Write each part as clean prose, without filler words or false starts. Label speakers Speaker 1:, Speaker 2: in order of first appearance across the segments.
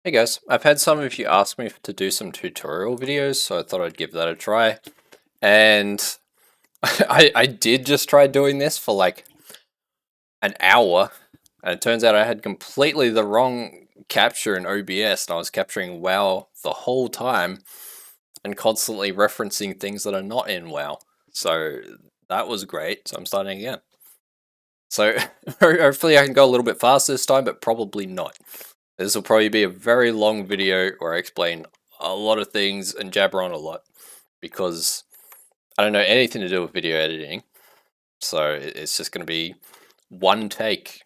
Speaker 1: Hey guys, I've had some of you ask me to do some tutorial videos, so I thought I'd give that a try. And I did just try doing this for like an hour, and it turns out I had completely the wrong capture in OBS, and I was capturing WoW the whole time and constantly referencing things that are not in WoW. So that was great, so I'm starting again. So hopefully I can go a little bit faster this time, but probably not. This will probably be a very long video where I explain a lot of things and jabber on a lot because I don't know anything to do with video editing. So it's just going to be one take.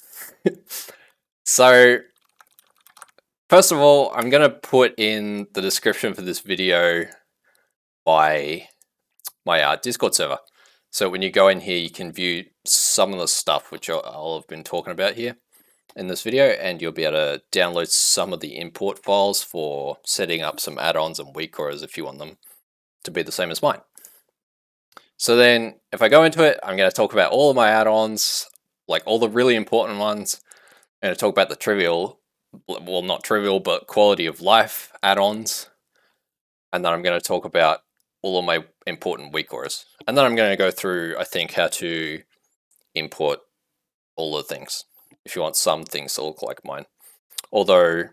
Speaker 1: So first of all, I'm going to put in the description for this video my Discord server. So when you go in here, you can view some of the stuff which I'll have been talking about here in this video, and you'll be able to download some of the import files for setting up some add-ons and weak cores if you want them to be the same as mine. So then if I go into it, I'm going to talk about all of my add-ons, like all the really important ones. I'm going to talk about the trivial, well, not trivial, but quality of life add-ons. And then I'm going to talk about all of my important weak cores. And then I'm going to go through, I think, how to import all the things if you want some things to look like mine. Although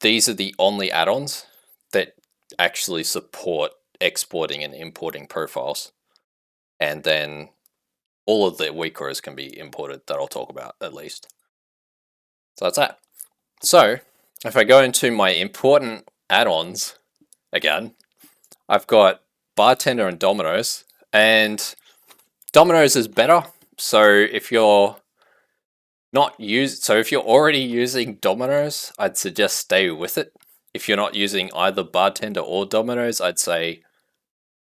Speaker 1: these are the only add-ons that actually support exporting and importing profiles. And then all of the weak cores can be imported that I'll talk about at least. So that's that. So if I go into my important add-ons again, I've got Bartender and Dominoes, and Dominoes is better. So if you're if you're already using Dominoes, I'd suggest stay with it. If you're not using either Bartender or Dominoes, I'd say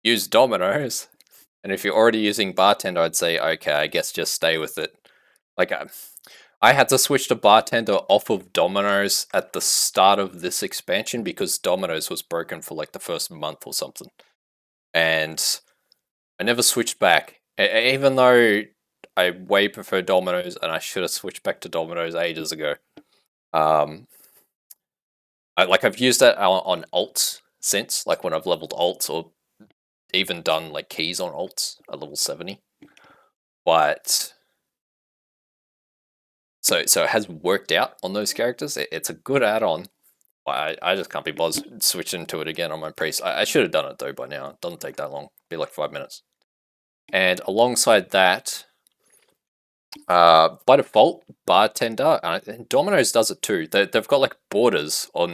Speaker 1: use Dominoes. And if you're already using Bartender, I'd say, okay, I guess just stay with it. Like, I had to switch to Bartender off of Dominoes at the start of this expansion because Dominoes was broken for like the first month or something. And I never switched back. Even though I way prefer Dominoes and I should have switched back to Dominoes ages ago. I've used that on alts since, like when I've leveled alts or even done like keys on alts at level 70. But so it has worked out on those characters. It's a good add-on. I just can't be bothered switching to it again on my priest. I should have done it though by now. It doesn't take that long. It'd be like 5 minutes. And alongside that, by default, Bartender and Domino's does it too. They've got like borders on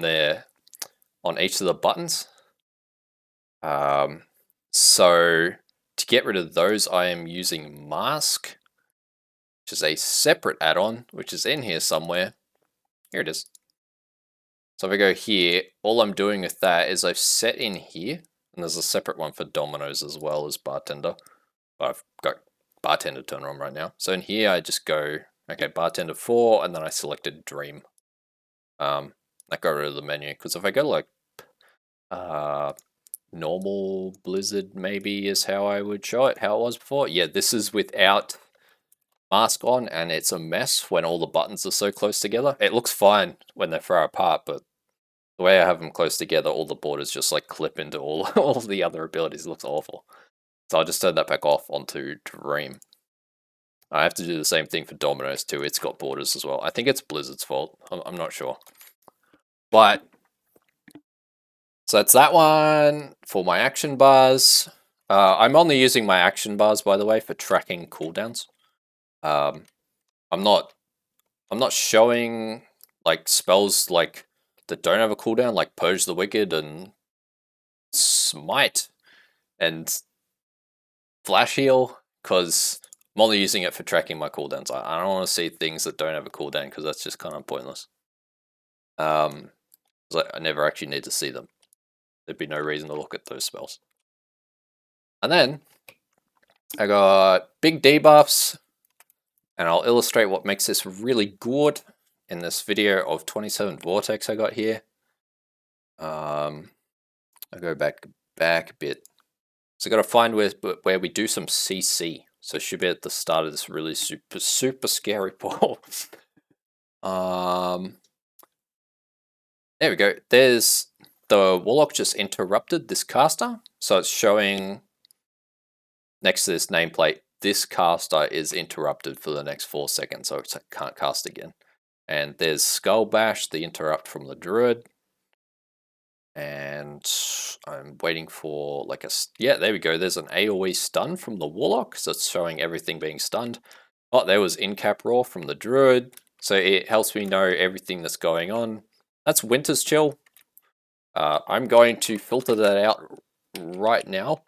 Speaker 1: each of the buttons. So to get rid of those, I am using Mask, which is a separate add-on, which is in here somewhere. Here it is. So if I go here, all I'm doing with that is I've set in here, and there's a separate one for Dominoes as well as Bartender. But I've got Bartender turned on right now. So in here, I just go, okay, Bartender 4, and then I selected Dream. That got rid of the menu, because if I go like normal Blizzard maybe is how I would show it, how it was before. Yeah, this is without Mask on, and it's a mess when all the buttons are so close together. It looks fine when they're far apart, but the way I have them close together, all the borders just like clip into all of the other abilities. It looks awful. So I'll just turn that back off onto Dream. I have to do the same thing for Dominoes too. It's got borders as well. I think it's Blizzard's fault. I'm not sure. But so that's that one for my action bars. I'm only using my action bars, by the way, for tracking cooldowns. I'm not showing like spells like that don't have a cooldown, like Purge the Wicked and Smite and Flash Heal, because I'm only using it for tracking my cooldowns. I don't want to see things that don't have a cooldown because that's just kind of pointless. I never actually need to see them. There'd be no reason to look at those spells. And then I got big debuffs, and I'll illustrate what makes this really good in this video of 27 Vortex I got here. I'll go back a bit. So I got to find where we do some CC. So it should be at the start of this really super scary ball. There we go. There's the Warlock just interrupted this caster. So it's showing next to this nameplate, this caster is interrupted for the next 4 seconds, so it can't cast again. And there's Skull Bash, the interrupt from the Druid. And I'm waiting for like a, yeah, there we go. There's an AoE stun from the Warlock, so it's showing everything being stunned. Oh, there was in-cap roar from the Druid. So it helps me know everything that's going on. That's Winter's Chill. I'm going to filter that out right now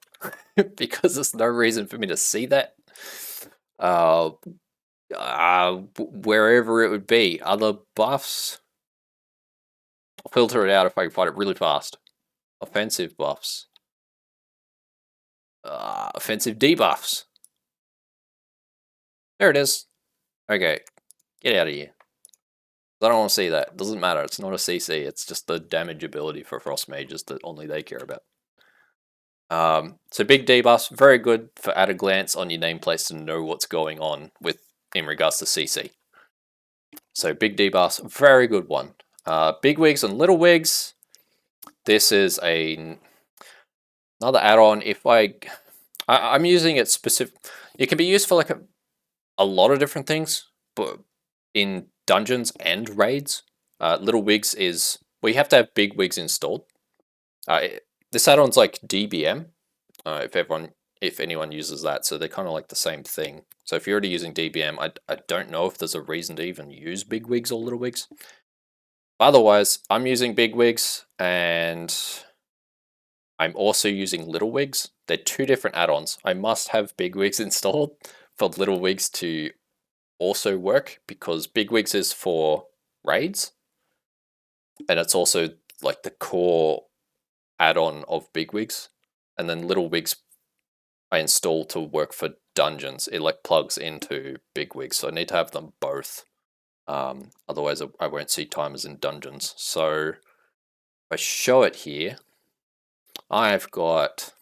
Speaker 1: because there's no reason for me to see that. Wherever it would be. Other buffs. I'll filter it out if I can find it really fast. Offensive buffs. Offensive debuffs. There it is. Okay, get out of here. I don't want to see that. Doesn't matter. It's not a CC. It's just the damage ability for Frost Mages that only they care about. So big debuffs, very good for at a glance on your nameplates to know what's going on with in regards to CC. So big debuffs, very good one. Bigwigs and Little Wigs. This is another add-on. If I'm using it specific. It can be used for like a lot of different things, but in dungeons and raids, Little Wigs is well, you have to have Big Wigs installed. This add-on's like DBM. If anyone uses that, so they're kind of like the same thing. So if you're already using DBM, I don't know if there's a reason to even use Big Wigs or Little Wigs. Otherwise, I'm using Big Wigs and I'm also using Little Wigs. They're two different add-ons. I must have Big Wigs installed for Little Wigs to also work because Big Wigs is for raids and it's also like the core add-on of Big Wigs. And then Little Wigs I install to work for dungeons. It like plugs into Bigwigs, so I need to have them both. Otherwise, I won't see timers in dungeons. So if I show it here, I've got.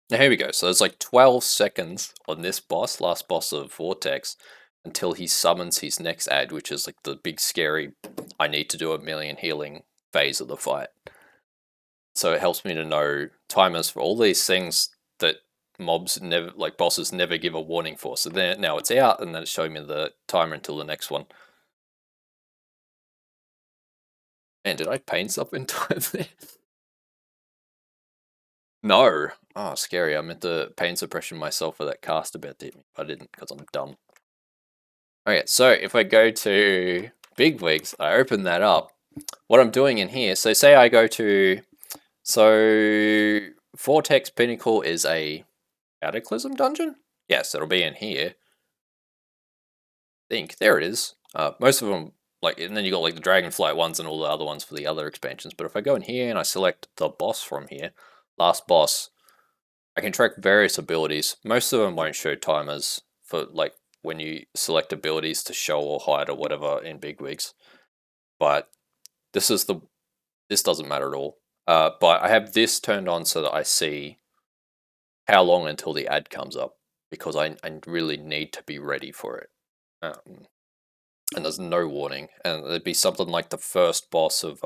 Speaker 1: Now here we go. So there's like 12 seconds on this boss, last boss of Vortex, until he summons his next ad, which is like the big scary. I need to do 1,000,000 healing phase of the fight. So it helps me to know timers for all these things that mobs never, like bosses never give a warning for. So then now it's out and then it's showing me the timer until the next one. Man, did I paint stuff in time there? No. Oh, scary. I meant to pain suppression myself for that cast about it. I didn't because I'm dumb. Okay, so if I go to Bigwigs, I open that up. What I'm doing in here, so say I go to, so Vortex Pinnacle is a Cataclysm dungeon? Yes, it'll be in here. I think, there it is. Most of them, like, and then you got like the Dragonflight ones and all the other ones for the other expansions. But if I go in here and I select the boss from here, last boss, I can track various abilities. Most of them won't show timers for like when you select abilities to show or hide or whatever in Bigwigs. But this doesn't matter at all. But I have this turned on so that I see how long until the ad comes up because I really need to be ready for it. And there's no warning, and it'd be something like the first boss of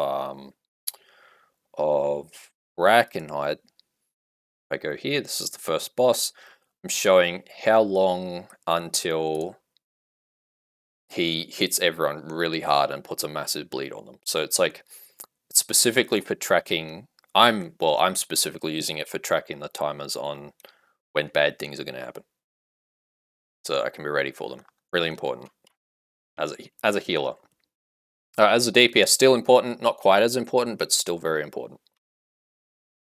Speaker 1: Brackenhide. If I go here, this is the first boss. I'm showing how long until he hits everyone really hard and puts a massive bleed on them. So it's like specifically for tracking. I'm specifically using it for tracking the timers on when bad things are going to happen, so I can be ready for them. Really important as a healer. As a DPS, still important, not quite as important, but still very important.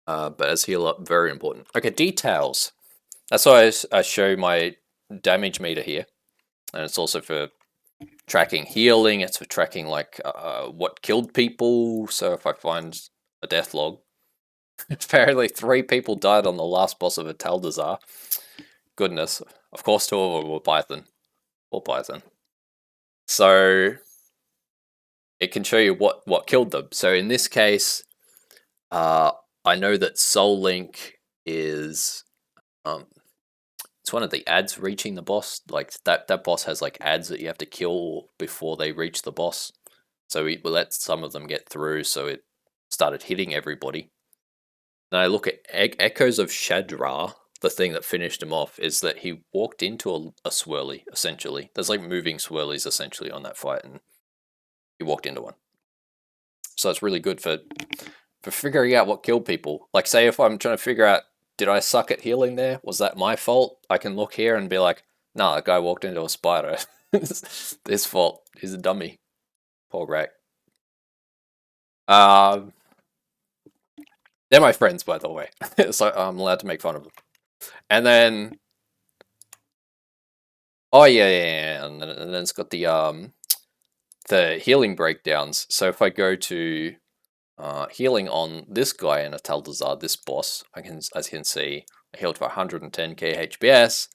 Speaker 1: But as healer, very important. Okay, details. That's why I show my damage meter here. And it's also for tracking healing, it's for tracking like what killed people. So if I find a death log, apparently 3 people died on the last boss of Ataldazar. Goodness. Of course 2 of them were Python. Or Python. So it can show you what killed them. So in this case, I know that Soul Link is it's one of the ads reaching the boss. Like that boss has like ads that you have to kill before they reach the boss. So we let some of them get through, so it started hitting everybody. Then I look at Echoes of Shadra, the thing that finished him off, is that he walked into a swirly, essentially. There's like moving swirlies, essentially, on that fight, and he walked into one. So it's really good for figuring out what killed people. Like, say if I'm trying to figure out, did I suck at healing there? Was that my fault? I can look here and be like, nah, that guy walked into a spider. It's his fault. He's a dummy. Poor Rack. They're my friends, by the way, so I'm allowed to make fun of them. And then, oh yeah, and then it's got the healing breakdowns. So if I go to healing on this guy in a Taldazar, this boss, as you can see, I healed for 110k HPS.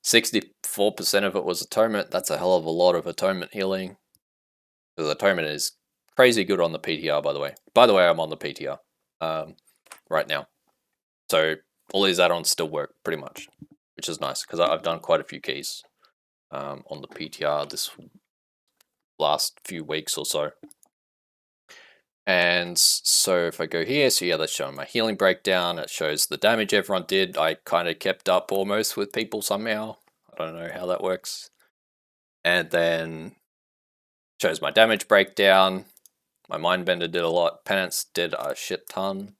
Speaker 1: 64% of it was atonement. That's a hell of a lot of atonement healing. Because atonement is crazy good on the PTR, by the way. By the way, I'm on the PTR right now. So all these add-ons still work pretty much, which is nice because I've done quite a few keys on the PTR this last few weeks or so. And so if I go here, so yeah, that's showing my healing breakdown. It shows the damage everyone did. I kind of kept up almost with people somehow. I don't know how that works. And then shows my damage breakdown. My Mindbender did a lot. Penance did a shit ton.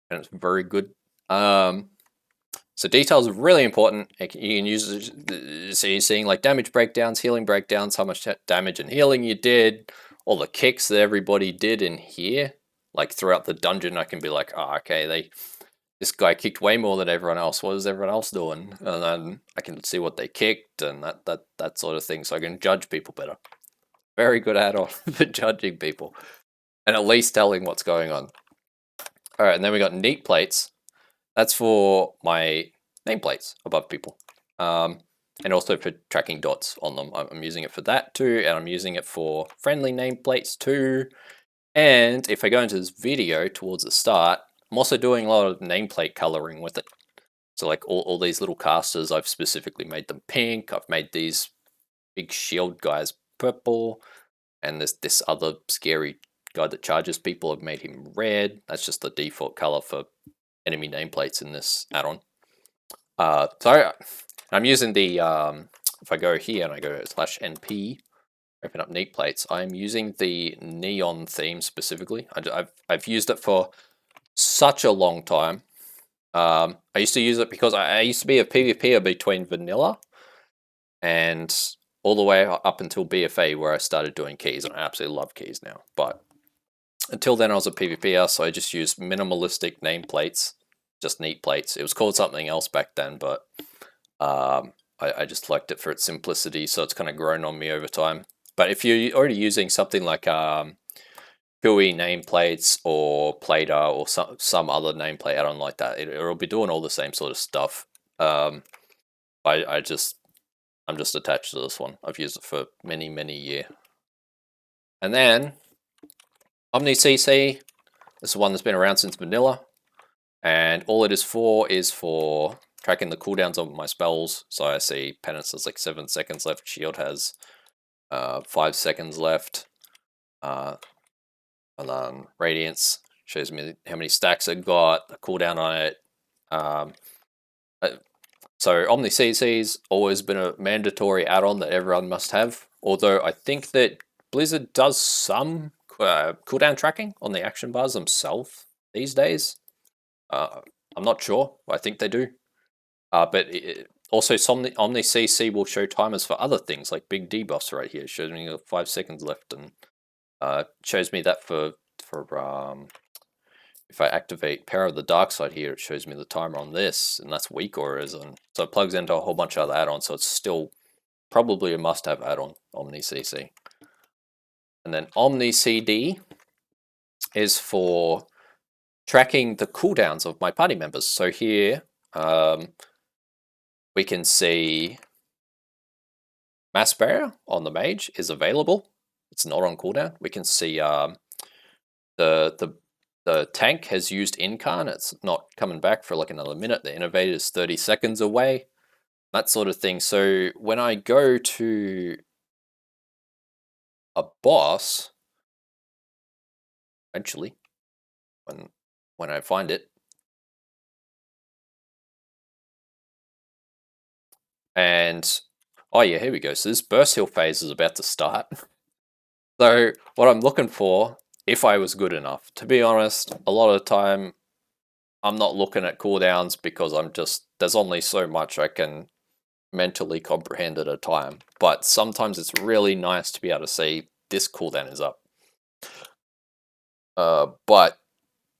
Speaker 1: And it's very good. So details are really important. You can use, so you're seeing like damage breakdowns, healing breakdowns, how much damage and healing you did, all the kicks that everybody did in here. Like throughout the dungeon, I can be like, oh, okay, this guy kicked way more than everyone else. What is everyone else doing? And then I can see what they kicked and that sort of thing. So I can judge people better. Very good add-on for judging people and at least telling what's going on. All right, and then we got neat plates. That's for my nameplates above people. And also for tracking dots on them. I'm using it for that too, and I'm using it for friendly nameplates too. And if I go into this video towards the start, I'm also doing a lot of nameplate coloring with it. So like all these little casters, I've specifically made them pink. I've made these big shield guys purple. And this other scary guy that charges people, I've made him red. That's just the default color for enemy nameplates in this add-on. So I'm using the, if I go here and I go /np, open up neat plates, I'm using the neon theme specifically. I've used it for such a long time. I used to use it because I used to be a PvPer between vanilla and all the way up until BFA where I started doing keys, and I absolutely love keys now. But until then I was a PvPer, so I just used minimalistic nameplates, just neat plates. It was called something else back then, but I just liked it for its simplicity, so it's kind of grown on me over time. But if you're already using something like GUI nameplates or Plata or some other nameplate add-on like that, it'll be doing all the same sort of stuff. I'm just attached to this one. I've used it for many years. And then Omni CC, this is one that's been around since vanilla, and all it is for tracking the cooldowns of my spells. So I see Penance has like 7 seconds left, Shield has 5 seconds left, and then Radiance shows me how many stacks it got, the cooldown on it. So Omni CC's always been a mandatory add-on that everyone must have, although I think that Blizzard does some cooldown tracking on the action bars themselves these days. I'm not sure. I think they do. But also Omni CC will show timers for other things, like big debuffs right here. It shows me 5 seconds left, and shows me that for if I activate Power of the Dark Side here, it shows me the timer on this, and that's weak auras, and so it plugs into a whole bunch of other add-ons, so it's still probably a must-have add-on, Omni CC. And then Omni CD is for tracking the cooldowns of my party members. So here we can see Mass Barrier on the mage is available. It's not on cooldown. We can see the tank has used Incarn. It's not coming back for like another minute. The Innovator is 30 seconds away. That sort of thing. So when I go to a boss eventually when I find it. And oh yeah, here we go. So this burst heal phase is about to start. So what I'm looking for, if I was good enough, to be honest, a lot of the time I'm not looking at cooldowns because there's only so much I can mentally comprehend at a time. But sometimes it's really nice to be able to see this cooldown is up. But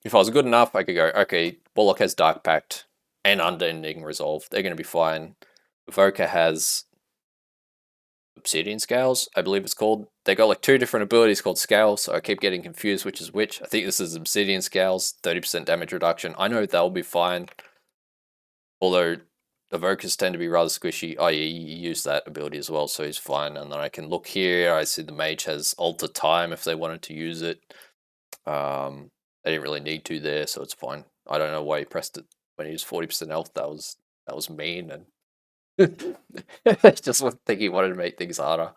Speaker 1: if I was good enough, I could go, okay, Warlock has Dark Pact and Unending Resolve. They're going to be fine. Evoker has Obsidian Scales, I believe it's called. They got like 2 different abilities called Scales, so I keep getting confused which is which. I think this is Obsidian Scales, 30% damage reduction. I know they'll be fine. Although Evokers tend to be rather squishy. Oh yeah, you use that ability as well, so he's fine. And then I can look here, I see the mage has Alter Time if they wanted to use it. They didn't really need to there, so it's fine. I don't know why he pressed it when he was 40% health. That was mean, and just was thinking he wanted to make things harder.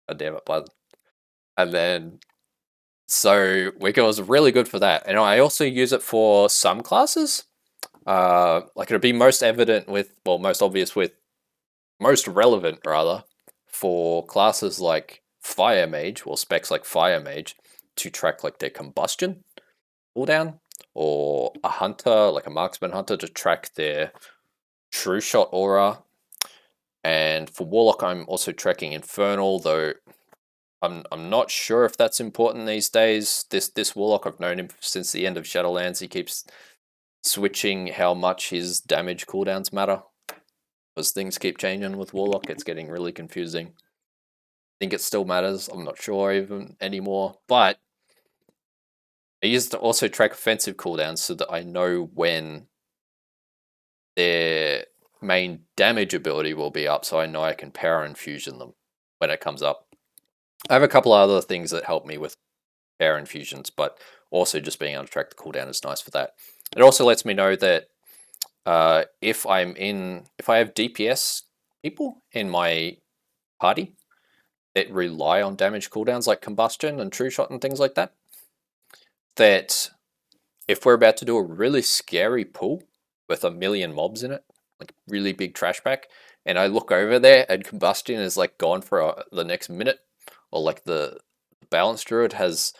Speaker 1: God damn it, but and then so Wicca was really good for that. And I also use it for some classes. Like it'll be most evident with, well, most obvious with, most relevant rather, for classes like Fire Mage, or specs like Fire Mage, to track like their combustion cooldown, or a hunter, like a marksman hunter, to track their true shot aura. And for Warlock, I'm also tracking Infernal, though I'm not sure if that's important these days. This Warlock, I've known him since the end of Shadowlands. He keeps switching how much his damage cooldowns matter. As things keep changing with Warlock, it's getting really confusing. I think it still matters. I'm not sure even anymore. But I used to also track offensive cooldowns so that I know when their main damage ability will be up, so I know I can power infusion them when it comes up. I have a couple of other things that help me with power infusions, but also just being able to track the cooldown is nice for that. It also lets me know that if I have DPS people in my party that rely on damage cooldowns like combustion and true shot and things like that, that if we're about to do a really scary pull with a million mobs in it, like really big trash pack, and I look over there and combustion is like gone for the next minute, or like the balance druid has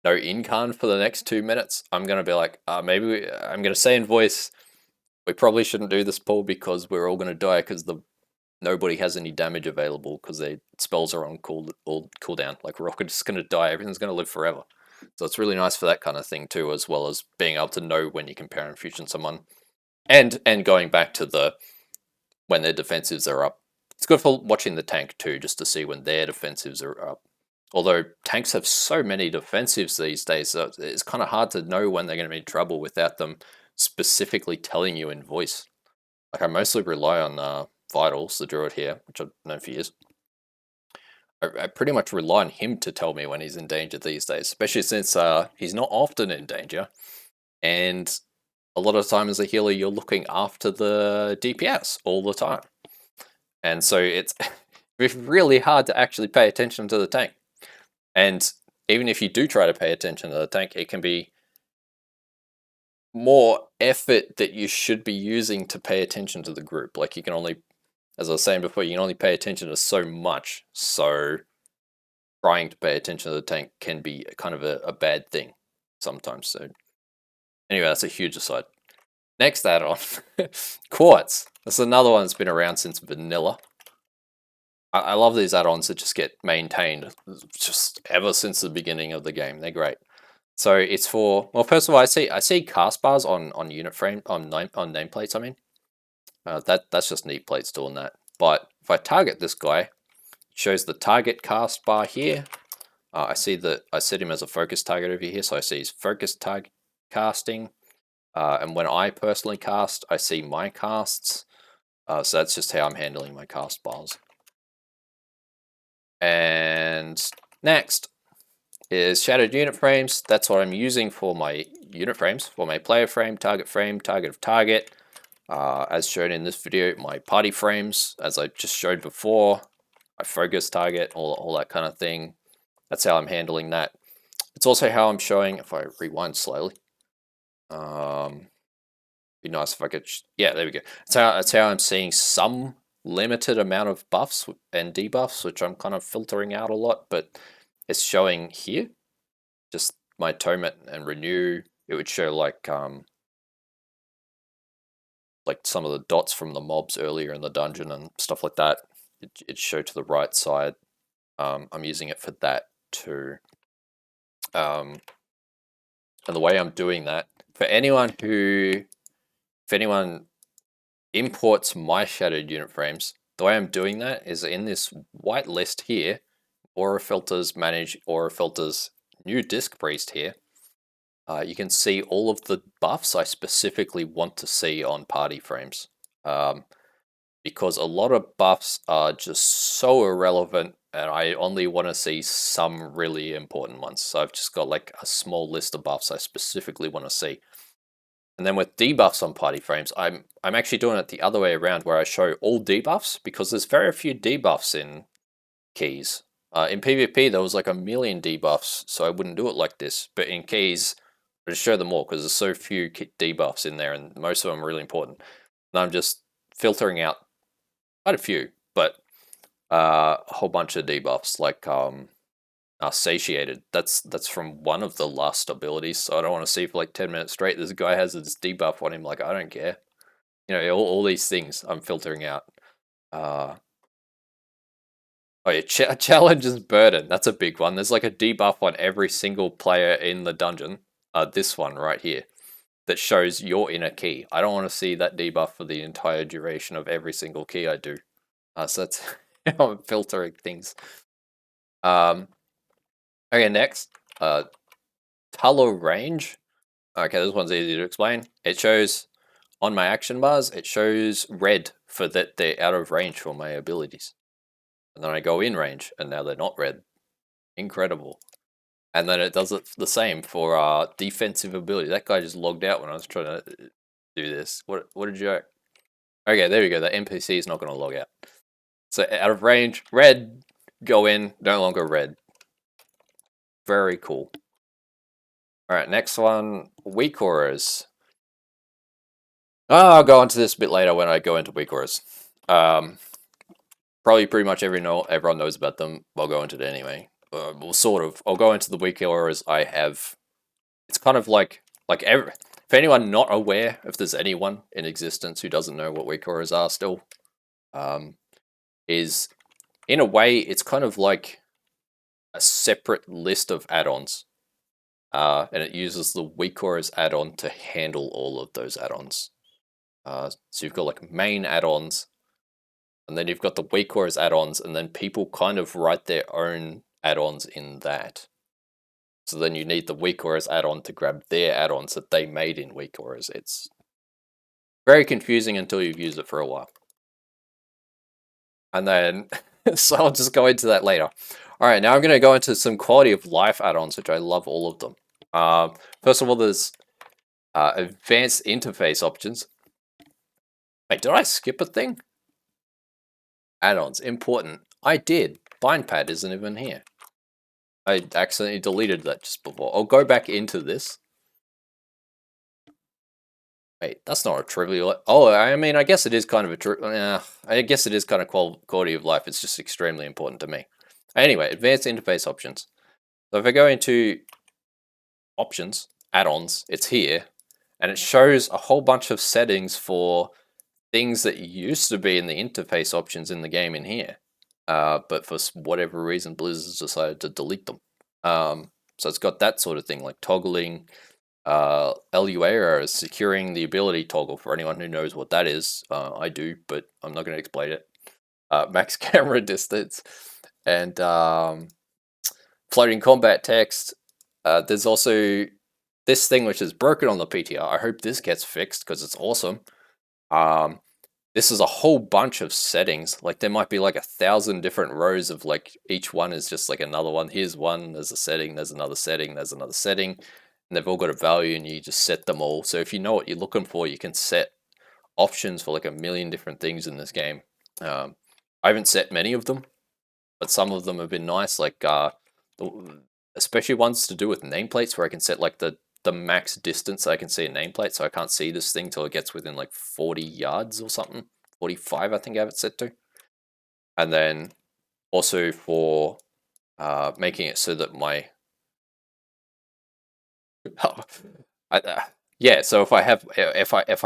Speaker 1: no incarn for the next 2 minutes, I'm gonna be like, maybe I'm gonna say in voice, we probably shouldn't do this pull because we're all gonna die because nobody has any damage available because their spells are on cooldown. Like we're all just gonna die. Everything's gonna live forever. So it's really nice for that kind of thing too, as well as being able to know when you can power infusion someone, and going back to when their defensives are up. It's good for watching the tank too, just to see when their defensives are up. Although tanks have so many defensives these days, so it's kind of hard to know when they're going to be in trouble without them specifically telling you in voice. Like I mostly rely on Vitals, the druid here, which I've known for years. I pretty much rely on him to tell me when he's in danger these days, especially since he's not often in danger. And a lot of the time as a healer, you're looking after the DPS all the time. And so it's really hard to actually pay attention to the tank. And even if you do try to pay attention to the tank, it can be more effort that you should be using to pay attention to the group. Like you can only, as I was saying before, you can only pay attention to so much. So trying to pay attention to the tank can be kind of a bad thing sometimes. So anyway, that's a huge aside. Next add-on, Quartz. That's another one that's been around since vanilla. I love these add-ons that just get maintained just ever since the beginning of the game. They're great. So it's for, well, first of all, I see cast bars on unit frame on nameplates. I mean, that's just neat plates doing that. But if I target this guy, it shows the target cast bar here. I see that I set him as a focus target over here, so I see his focus target casting. And when I personally cast, I see my casts. So that's just how I'm handling my cast bars. And next is shadowed unit frames. That's what I'm using for my unit frames, for my player frame, target of target. As shown in this video, my party frames, as I just showed before, my focus target, all that kind of thing. that's how I'm handling that. It's also how I'm showing, if I rewind slowly, be nice if I could, yeah, there we go. That's how I'm seeing some limited amount of buffs and debuffs, which I'm kind of filtering out a lot, but it's showing here, just my atonement and renew, it would show like some of the dots from the mobs earlier in the dungeon and stuff like that. It showed to the right side. I'm using it for that too. And the way I'm doing that, for anyone if anyone imports my shadowed unit frames, the way I'm doing that is in this white list here, aura filters, manage aura filters, new disc priest here. You can see all of the buffs I specifically want to see on party frames. Because a lot of buffs are just so irrelevant and I only want to see some really important ones. So I've just got like a small list of buffs I specifically want to see. And then with debuffs on party frames, I'm actually doing it the other way around where I show all debuffs because there's very few debuffs in keys. In PvP there was like a million debuffs, so I wouldn't do it like this. But in keys, I just show them all because there's so few debuffs in there and most of them are really important. And I'm just filtering out quite a few, but a whole bunch of debuffs like satiated. That's from one of the lust abilities, so I don't want to see for like 10 minutes straight this guy has this debuff on him. Like, I don't care. You know, all these things I'm filtering out. Oh yeah, challenges burden. That's a big one. There's like a debuff on every single player in the dungeon. This one right here that shows your inner key. I don't want to see that debuff for the entire duration of every single key I do. So that's how I'm filtering things. Okay, next. Tullo range. Okay, this one's easy to explain. It shows on my action bars, it shows red for that they're out of range for my abilities. And then I go in range, and now they're not red. Incredible. And then it does it the same for defensive ability. That guy just logged out when I was trying to do this. What a joke. Okay, there we go. That NPC is not going to log out. So out of range, red, go in, no longer red. Very cool. Alright, next one, weak auras. I'll go into this a bit later when I go into weak auras. Probably pretty much everyone knows about them. I'll go into it anyway. Well, sort of. I'll go into the weak auras I have. It's kind of like for anyone not aware, if there's anyone in existence who doesn't know what weak auras are still, is in a way it's kind of like a separate list of add-ons. And it uses the weak auras add-on to handle all of those add-ons. So you've got like main add-ons, and then you've got the weak auras add-ons, and then people kind of write their own add-ons in that. So then you need the weak auras add-on to grab their add-ons that they made in weak auras. It's very confusing until you've used it for a while. And then, so I'll just go into that later. All right, now I'm going to go into some quality of life add-ons, which I love all of them. First of all, there's advanced interface options. Wait, did I skip a thing? Add-ons, important. I did. BindPad isn't even here. I accidentally deleted that just before. I'll go back into this. Wait, that's not a trivial. Oh, I mean, I guess it is kind of I guess it is kind of quality of life. It's just extremely important to me. Anyway, advanced interface options. So if I go into options, add-ons, it's here, and it shows a whole bunch of settings for things that used to be in the interface options in the game in here. But for whatever reason, Blizzard's decided to delete them. So it's got that sort of thing, like toggling. LUA is securing the ability toggle for anyone who knows what that is. I do, but I'm not going to explain it. Max camera distance and floating combat text. There's also this thing which is broken on the PTR. I hope this gets fixed because it's awesome. This is a whole bunch of settings. Like there might be like 1,000 different rows of like each one is just like another one. Here's one, there's a setting, there's another setting, there's another setting. And they've all got a value and you just set them all. So if you know what you're looking for, you can set options for like a million different things in this game. I haven't set many of them, but some of them have been nice. Like especially ones to do with nameplates where I can set like the max distance I can see a nameplate, so I can't see this thing till it gets within like 40 yards or something. 45, I think I have it set to. And then also for making it so that my yeah, so if I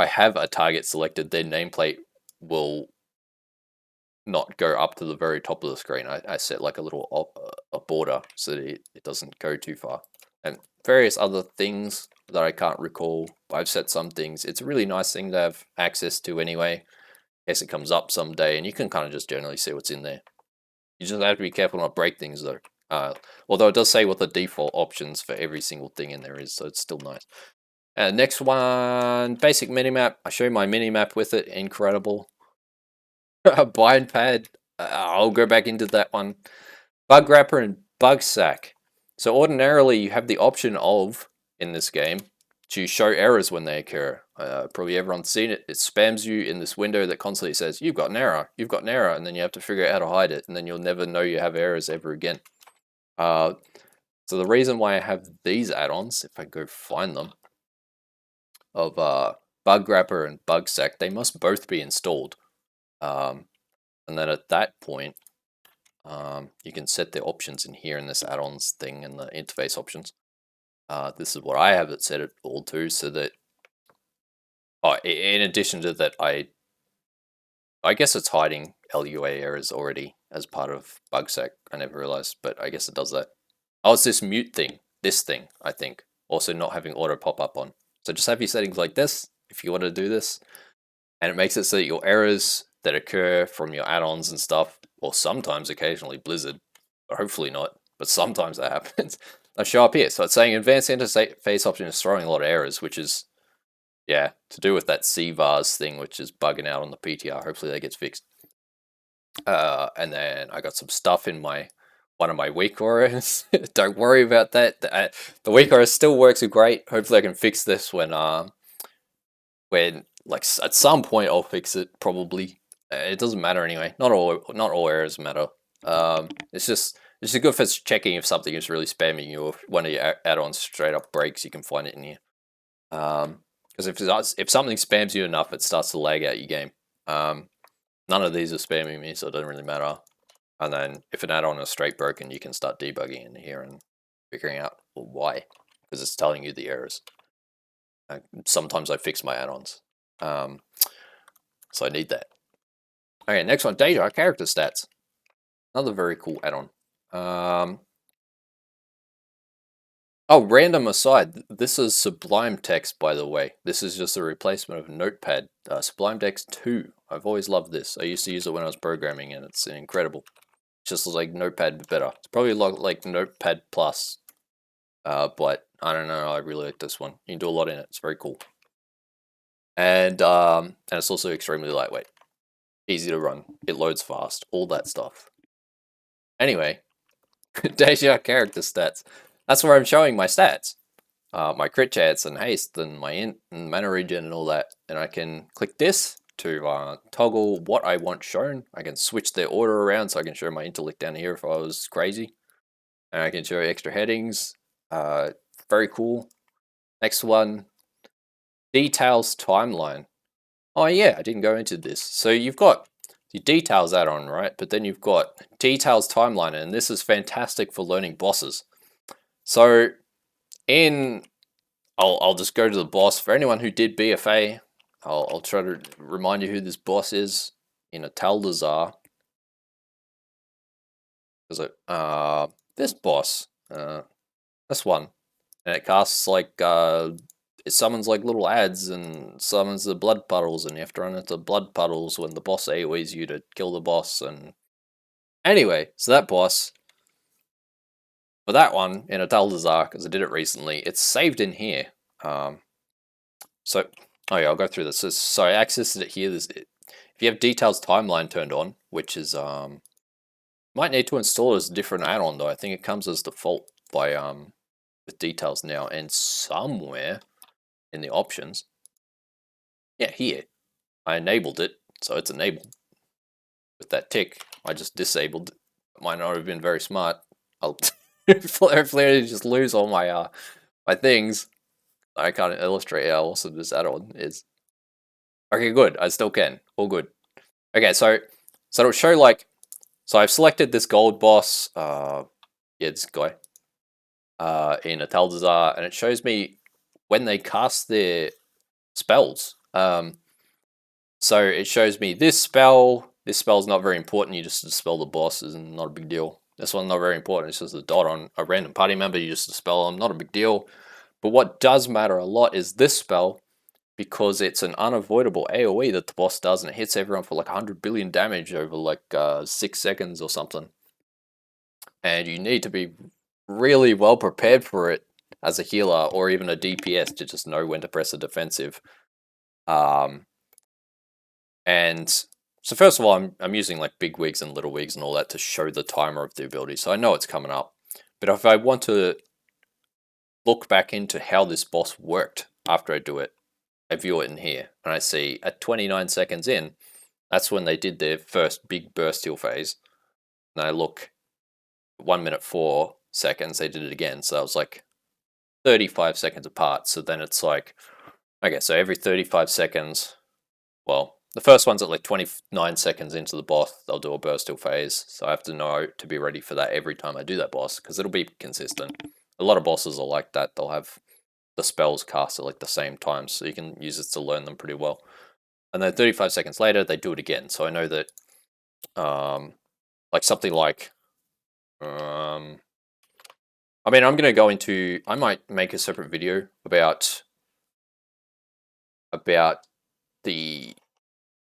Speaker 1: have a target selected, their nameplate will not go up to the very top of the screen. I set like a little a border so that it doesn't go too far. And various other things that I can't recall. I've set some things. It's a really nice thing to have access to anyway, in case it comes up someday, and you can kind of just generally see what's in there. You just have to be careful not break things though. Although it does say what the default options for every single thing in there is, so it's still nice. Next one, basic minimap. I show my minimap with it. Incredible. BindPad. I'll go back into that one. Bug wrapper and bug sack. So ordinarily you have the option of, in this game, to show errors when they occur. Probably everyone's seen it. It spams you in this window that constantly says, you've got an error, and then you have to figure out how to hide it, and then you'll never know you have errors ever again. So the reason why I have these add-ons, if I go find them, of bug wrapper and bug sack, they must both be installed. And then at that point, you can set the options in here in this add-ons thing and the interface options. This is what I have it set it all to, so that, in addition to that, I guess it's hiding LUA errors already as part of BugSec. I never realized, but I guess it does that. Oh, it's this mute thing, I think. Also not having auto pop up on. So just have your settings like this, if you want to do this. And it makes it so that your errors that occur from your add-ons and stuff, or sometimes occasionally Blizzard, or hopefully not, but sometimes that happens, they'll show up here. So it's saying advanced interface option is throwing a lot of errors, which is, yeah, to do with that CVARs thing, which is bugging out on the PTR. Hopefully that gets fixed. And then I got some stuff in one of my weak auras. Don't worry about that. The weak aura still works great. Hopefully I can fix this when like at some point I'll fix it probably. It doesn't matter anyway. Not all errors matter. It's just good for checking if something is really spamming you, or if one of your add-ons straight up breaks, you can find it in here. Because if something spams you enough, it starts to lag out your game. None of these are spamming me, so it doesn't really matter. And then if an add-on is straight broken, you can start debugging in here and figuring out why, because it's telling you the errors. Sometimes I fix my add-ons, so I need that. Okay, next one, Deja character stats. Another very cool add-on. Oh, random aside, this is Sublime Text, by the way. This is just a replacement of Notepad. Sublime Text 2. I've always loved this. I used to use it when I was programming, and it's incredible. It's just like Notepad, but better. It's probably like Notepad Plus, but I don't know. I really like this one. You can do a lot in it. It's very cool, and it's also extremely lightweight, easy to run. It loads fast. All that stuff. Anyway, Deja character stats. That's where I'm showing my stats. My crit chance and haste and my int and mana regen and all that. And I can click this to toggle what I want shown. I can switch their order around, so I can show my intellect down here if I was crazy. And I can show extra headings. Very cool. Next one, details timeline. Oh yeah, I didn't go into this. So you've got the details add-on, right? But then you've got details timeline, and this is fantastic for learning bosses. So I'll just go to the boss. For anyone who did BFA, I'll try to remind you who this boss is in a Taldazar. This boss, this one, and it casts like it summons like little ads and summons the blood puddles, and you have to run into blood puddles when the boss AoEs you to kill the boss. And anyway, so that boss, for that one in a Taldazar, because I did it recently, it's saved in here. So, oh yeah, I'll go through this. So I accessed it here. If you have details timeline turned on, which is might need to install it as a different add-on though. I think it comes as default by with details now, and somewhere in the options, yeah, here I enabled it, so it's enabled with that tick. I just disabled it. Might not have been very smart. Hopefully I just lose all my my things. I can't illustrate how awesome this add-on is. Okay, good. I still can. All good. Okay, so it'll show like, so I've selected this gold boss. Yeah, this guy. In a Taldazar, and it shows me when they cast their spells. So it shows me this spell. This spell's not very important. You just dispel the boss, is not a big deal. This one's not very important. It's just a dot on a random party member. You just dispel them, not a big deal. But what does matter a lot is this spell, because it's an unavoidable AoE that the boss does, and it hits everyone for like 100 billion damage over like 6 seconds or something. And you need to be really well prepared for it as a healer or even a DPS to just know when to press a defensive. And so first of all, I'm using like Bigwigs and Little Wigs and all that to show the timer of the ability, so I know it's coming up. But if I want to look back into how this boss worked after I do it, I view it in here, and I see at 29 seconds in, that's when they did their first big burst heal phase. And I look 1 minute 4 seconds, they did it again, so that was like 35 seconds apart. So then it's like, okay, so every 35 seconds, well, the first one's at like 29 seconds into the boss, they'll do a burst heal phase. So I have to know to be ready for that every time I do that boss, because it'll be consistent. A lot of bosses are like that. They'll have the spells cast at like the same time, so you can use it to learn them pretty well. And then 35 seconds later, they do it again. So I know that, like something like, I mean, I'm going to go into, I might make a separate video about the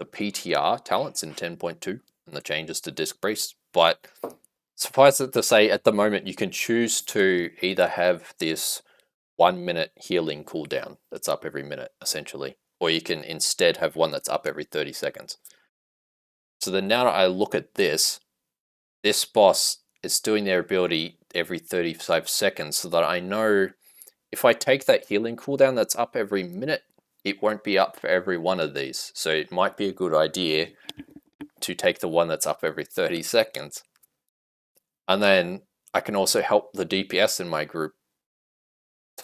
Speaker 1: PTR talents in 10.2 and the changes to disc breast, but suffice it to say, at the moment, you can choose to either have this 1 minute healing cooldown that's up every minute, essentially, or you can instead have one that's up every 30 seconds. So then now that I look at this boss is doing their ability every 35 seconds, so that I know if I take that healing cooldown that's up every minute, it won't be up for every one of these. So it might be a good idea to take the one that's up every 30 seconds. And then I can also help the DPS in my group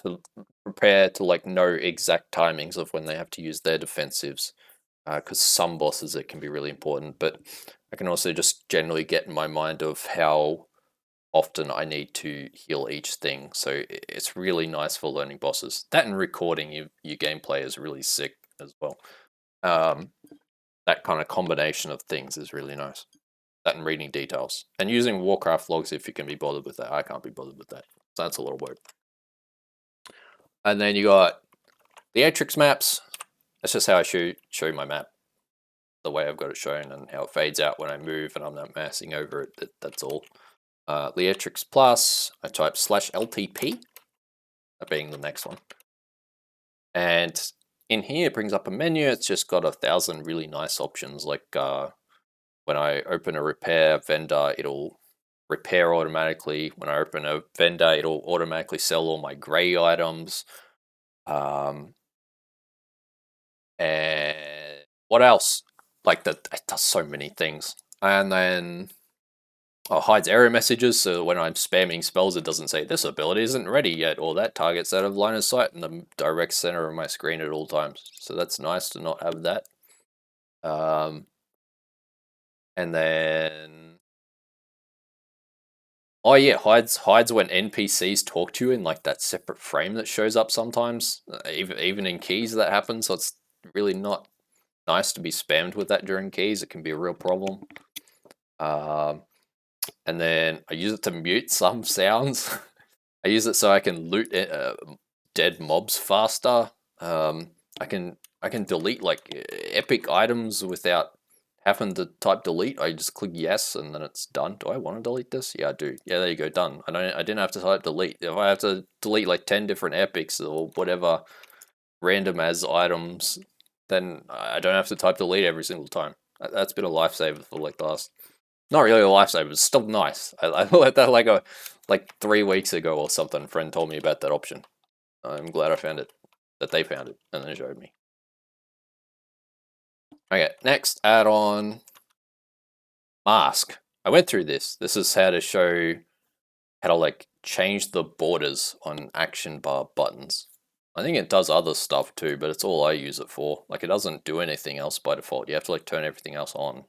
Speaker 1: to prepare to like know exact timings of when they have to use their defensives. Because some bosses it can be really important, but I can also just generally get in my mind of how often I need to heal each thing. So it's really nice for learning bosses. That and recording your gameplay is really sick as well. That kind of combination of things is really nice. That and reading details. And using Warcraft logs if you can be bothered with that. I can't be bothered with that. So that's a lot of work. And then you got the Atrix maps. That's just how I show my map. The way I've got it shown and how it fades out when I move and I'm not massing over it. That's all. Leatrix Plus, I type /LTP, that being the next one. And in here it brings up a menu. It's just got 1,000 really nice options. Like when I open a repair vendor, it'll repair automatically. When I open a vendor, it'll automatically sell all my gray items. And what else? Like that, it does so many things. And then hides error messages, so when I'm spamming spells, it doesn't say this ability isn't ready yet, or that target's out of line of sight in the direct center of my screen at all times. So that's nice to not have that. And then, oh yeah, hides when NPCs talk to you in like that separate frame that shows up sometimes. Even in keys that happens, so it's really not nice to be spammed with that during keys. It can be a real problem. And then I use it to mute some sounds. I use it so I can loot dead mobs faster. I can delete like epic items without having to type delete. I just click yes and then it's done. Do I want to delete this? Yeah, I do. Yeah, there you go, done. I didn't have to type delete. If I have to delete like 10 different epics or whatever random as items, then I don't have to type delete every single time. That's been a lifesaver for like the last, not really a lifesaver, it's still nice. I let that like 3 weeks ago or something. A friend told me about that option. I'm glad I found it, that they found it, and then showed me. Okay, next add-on, mask. I went through this. This is how to show how to like change the borders on action bar buttons. I think it does other stuff too, but it's all I use it for. Like it doesn't do anything else by default. You have to like turn everything else on.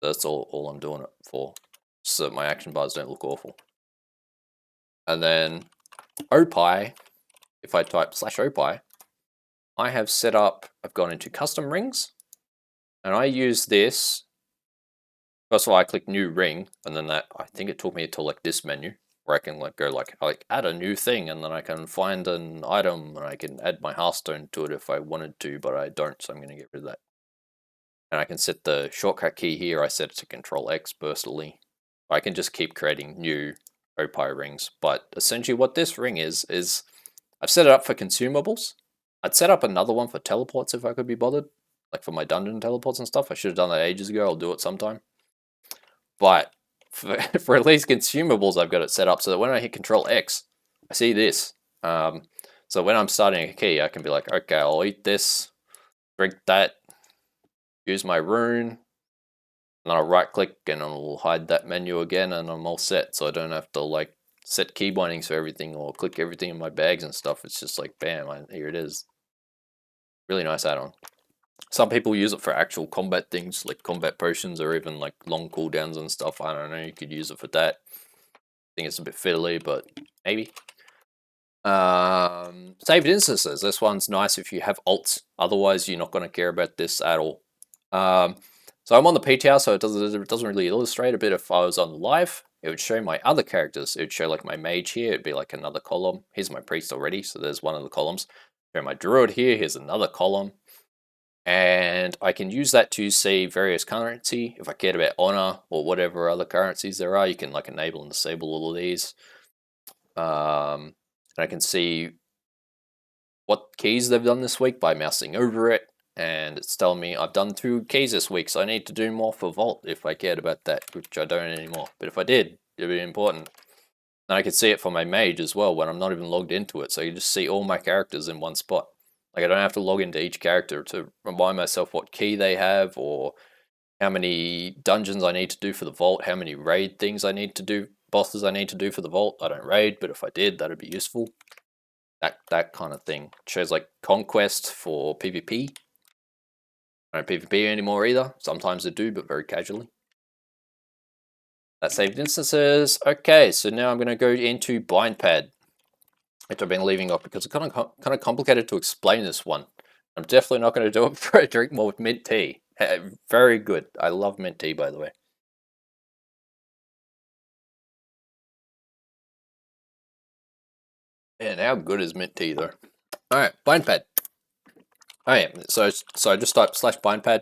Speaker 1: That's all I'm doing it for, so that my action bars don't look awful. And then opie, if I type /opie, I have set up, I've gone into custom rings, and I use this. First of all, I click new ring, and then that, I think it took me to like this menu, where I can like go like add a new thing, and then I can find an item, and I can add my Hearthstone to it if I wanted to, but I don't, so I'm going to get rid of that. And I can set the shortcut key here, I set it to Control X burstily. I can just keep creating new opie rings, but essentially what this ring is I've set it up for consumables. I'd set up another one for teleports if I could be bothered, like for my dungeon teleports and stuff. I should have done that ages ago, I'll do it sometime. But for at least consumables, I've got it set up so that when I hit Control X, I see this. So when I'm starting a key, I can be like, okay, I'll eat this, drink that, use my rune, and then I'll right click and I'll hide that menu again, and I'm all set. So I don't have to like set key bindings for everything or click everything in my bags and stuff. It's just like, bam, here it is. Really nice add-on. Some people use it for actual combat things, like combat potions or even like long cooldowns and stuff. I don't know, you could use it for that. I think it's a bit fiddly, but maybe. Saved instances. This one's nice if you have alts. Otherwise, you're not going to care about this at all. So I'm on the PTR, so it doesn't really illustrate a bit. If I was on live, it would show my other characters. It would show like my mage here. It'd be like another column. Here's my priest already, so there's one of the columns. Show my druid here. Here's another column. And I can use that to see various currency. If I cared about honor or whatever other currencies there are, you can like enable and disable all of these. And I can see what keys they've done this week by mousing over it. And it's telling me I've done 2 keys this week, so I need to do more for Vault if I cared about that, which I don't anymore. But if I did, it'd be important. And I can see it for my mage as well when I'm not even logged into it. So you just see all my characters in one spot. Like I don't have to log into each character to remind myself what key they have or how many dungeons I need to do for the Vault, how many raid things I need to do, bosses I need to do for the Vault. I don't raid, but if I did, that'd be useful. That kind of thing. It shows like Conquest for PvP. I don't PvP anymore either. Sometimes I do, but very casually. That saved instances. Okay, so now I'm going to go into BindPad, which I've been leaving off because it's kind of complicated to explain this one. I'm definitely not going to do it for a drink more with mint tea. Very good. I love mint tea, by the way. Man, how good is mint tea though? All right, BindPad. Oh yeah, so I just type /BindPad.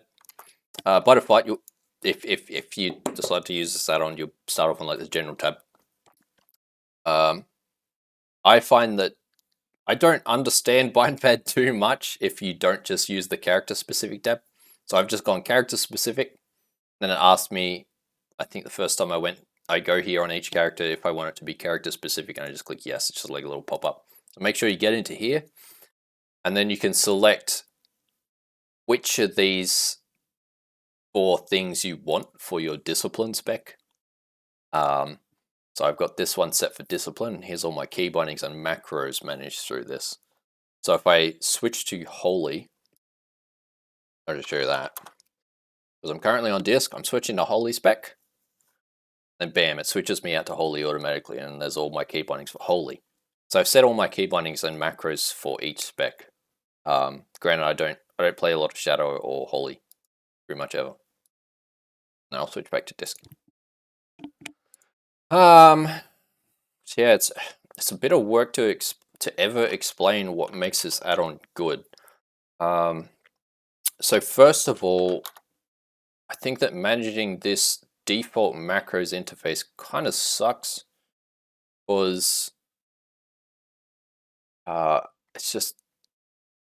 Speaker 1: By default, you if you decide to use this add-on, you'll start off on like the general tab. I find that I don't understand BindPad too much if you don't just use the character specific tab. So I've just gone character specific. Then it asked me, I think the first time I go here on each character if I want it to be character specific, and I just click yes. It's just like a little pop-up. So make sure you get into here, and then you can select which of these 4 things you want for your discipline spec. So I've got this one set for discipline. Here's all my key bindings and macros managed through this. So if I switch to holy, I'll just show you that. Because I'm currently on disk, I'm switching to holy spec. And bam, it switches me out to holy automatically, and there's all my key bindings for holy. So I've set all my key bindings and macros for each spec. Granted, I don't play a lot of shadow or holy, pretty much ever. Now I'll switch back to disk. So yeah, it's a bit of work to ever explain what makes this add-on good. So first of all, I think that managing this default macros interface kind of sucks, because it's just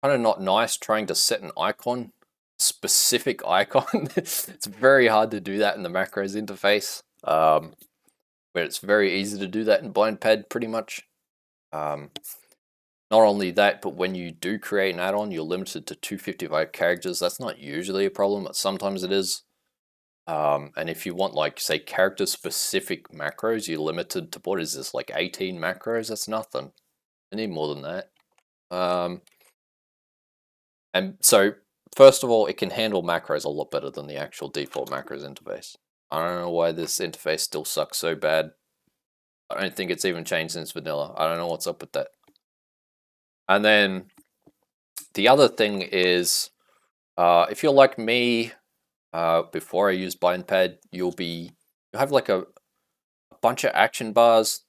Speaker 1: kind of not nice trying to set an icon, specific icon. It's very hard to do that in the macros interface. But it's very easy to do that in BindPad pretty much. Not only that, but when you do create an add-on, you're limited to 255 characters. That's not usually a problem, but sometimes it is. And if you want, like, say, character specific macros, you're limited to, what is this, like 18 macros? That's nothing. I need more than that. And so, first of all, it can handle macros a lot better than the actual default macros interface. I don't know why this interface still sucks so bad. I don't think it's even changed since vanilla. I don't know what's up with that. And then the other thing is, if you're like me, before I use BindPad, you'll have like a bunch of action bars,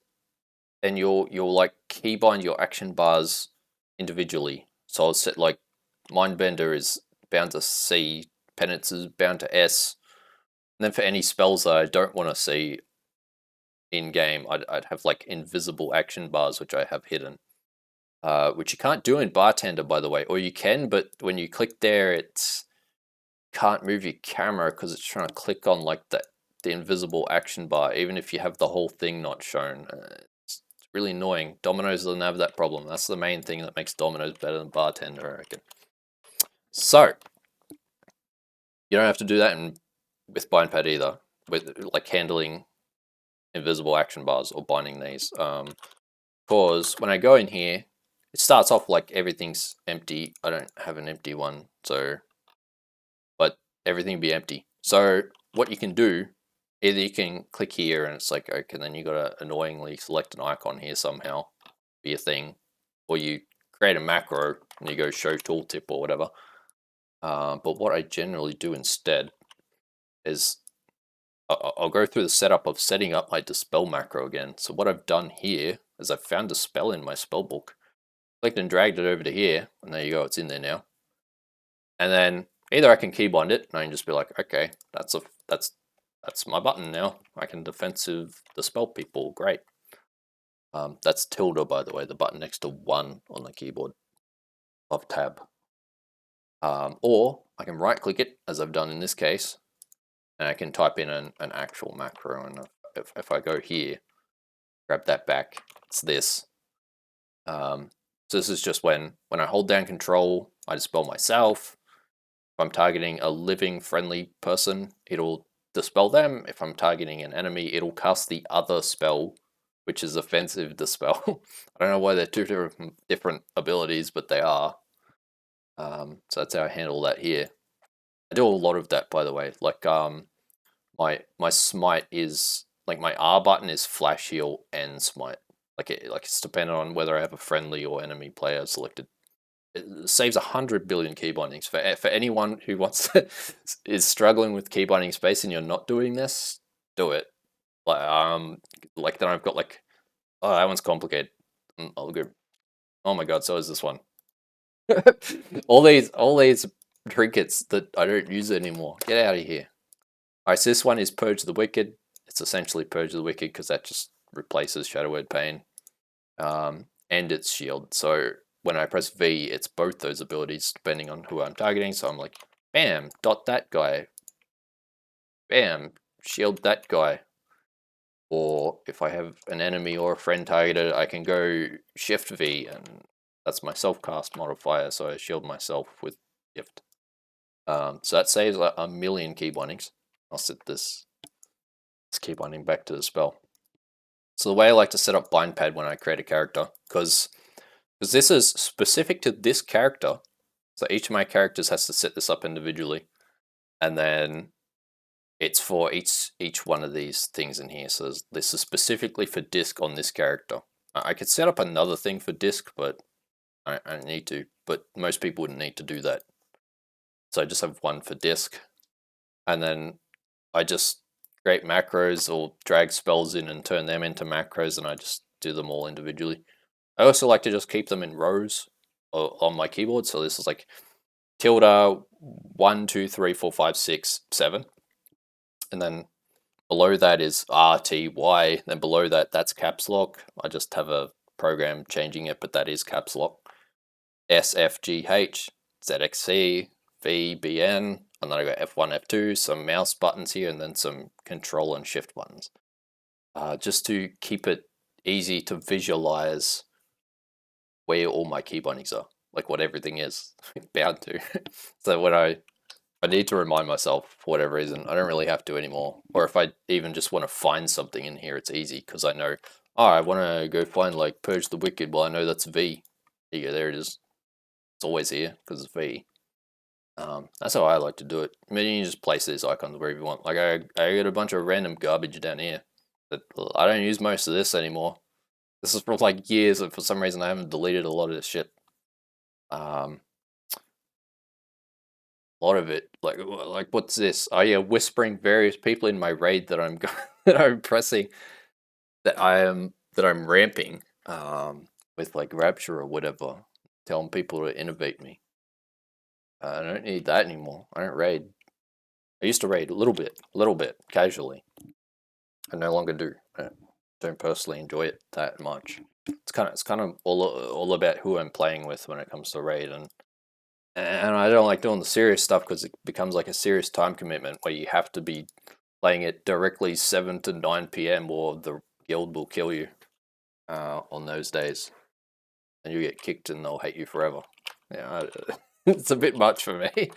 Speaker 1: and you'll like keybind your action bars individually. So I'll set like Mindbender is bound to C, Penance is bound to S, and then for any spells that I don't want to see in game, I'd have like invisible action bars which I have hidden, which you can't do in Bartender, by the way, or you can, but when you click there, it's can't move your camera because it's trying to click on like the invisible action bar, even if you have the whole thing not shown. It's really annoying. Dominoes doesn't have that problem. That's the main thing that makes Dominoes better than Bartender, I reckon. So you don't have to do that with BindPad either, with like handling invisible action bars or binding these. Because when I go in here, it starts off like everything's empty. I don't have an empty one, so but everything be empty. So what you can do, either you can click here and it's like, okay, then you gotta annoyingly select an icon here somehow, be a thing, or you create a macro and you go show tooltip or whatever. But what I generally do instead is I'll go through the setup of setting up my dispel macro again. So what I've done here is I've found a spell in my spell book, clicked and dragged it over to here, and there you go, it's in there now. And then either I can keybind it and I can just be like, okay, that's my button now. I can defensive dispel people, great. That's tilde, by the way, the button next to 1 on the keyboard of tab. Or I can right click it, as I've done in this case, and I can type in an actual macro. And if I go here, grab that back, it's this. So this is just when I hold down control, I dispel myself. If I'm targeting a living friendly person, it'll dispel them. If I'm targeting an enemy, it'll cast the other spell, which is offensive dispel. I don't know why they're two different abilities, but they are. So that's how I handle that here. I do a lot of that, by the way. Like my smite is like my R button is flash heal and smite. Like it's dependent on whether I have a friendly or enemy player selected. It saves 100 billion key bindings for anyone who wants to, is struggling with key binding space and you're not doing this. Do it. Like then I've got like, oh, that one's complicated. I'll go. Oh my god, so is this one. all these trinkets that I don't use anymore. Get out of here. Alright, so this one is Purge the Wicked. It's essentially Purge the Wicked because that just replaces Shadow Word Pain, and its shield. So when I press V, it's both those abilities depending on who I'm targeting. So I'm like, bam, dot that guy. Bam, shield that guy. Or if I have an enemy or a friend targeted, I can go Shift V, and that's my self-cast modifier, so I shield myself with Shift. So that saves like a million key bindings. I'll set this key binding back to the spell. So the way I like to set up BindPad when I create a character, because this is specific to this character, so each of my characters has to set this up individually, and then it's for each one of these things in here. So this is specifically for disc on this character. I could set up another thing for disc, but I don't need to. But most people wouldn't need to do that. So I just have one for disc, and then I just create macros or drag spells in and turn them into macros, and I just do them all individually. I also like to just keep them in rows on my keyboard. So this is like tilde 1, 2, 3, 4, 5, 6, 7. And then below that is R, T, Y. Then below that, that's caps lock. I just have a program changing it, but that is caps lock. S, F, G, H, Z, X, C, V, B, N. And then I got F1, F2, some mouse buttons here, and then some control and shift buttons. Just to keep it easy to visualize where all my key bindings are, like what everything is bound to. So when I I need to remind myself for whatever reason. I don't really have to anymore. Or if I even just want to find something in here, it's easy because I know, oh, I want to go find like Purge the Wicked. Well, I know that's V. There you go, there it is. It's always here because it's V. That's how I like to do it. I mean, you just place these icons wherever you want. Like I got a bunch of random garbage down here that I don't use most of this anymore. This is for like years, and for some reason I haven't deleted a lot of this shit. A lot of it, like what's this? Oh yeah, whispering various people in my raid that I'm that I'm pressing, that I'm ramping, with like Rapture or whatever, telling people to innovate me. I don't need that anymore. I don't raid. I used to raid a little bit, casually. I no longer do. I don't personally enjoy it that much. It's kind of all about who I'm playing with when it comes to raid, and I don't like doing the serious stuff because it becomes like a serious time commitment where you have to be playing it directly 7 to 9 p.m. or the guild will kill you on those days, and you get kicked and they'll hate you forever. Yeah, it's a bit much for me.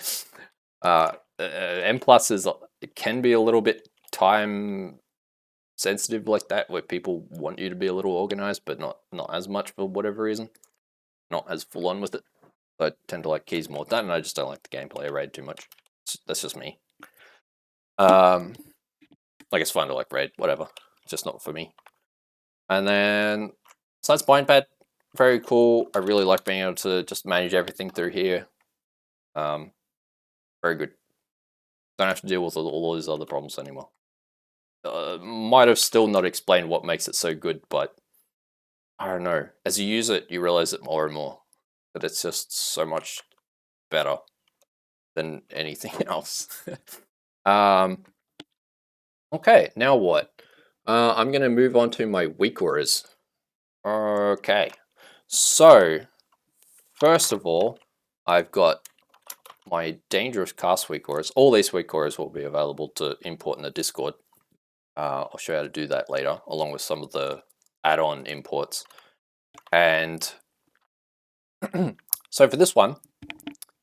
Speaker 1: M plus is, it can be a little bit time sensitive like that, where people want you to be a little organized, but not as much for whatever reason, not as full on with it. I tend to like keys more than, and I just don't like the gameplay of raid too much. That's just me. Like it's fun to like raid, whatever. It's just not for me. And then besides BindPad, very cool. I really like being able to just manage everything through here. Very good. Don't have to deal with all these other problems anymore. Might have still not explained what makes it so good, but I don't know. As you use it, you realize it more and more. That it's just so much better than anything else. Okay, now what? I'm going to move on to my weak auras. Okay, so first of all, I've got my dangerous cast weak auras. All these weak auras will be available to import in the Discord. I'll show you how to do that later, along with some of the add-on imports. And so for this one,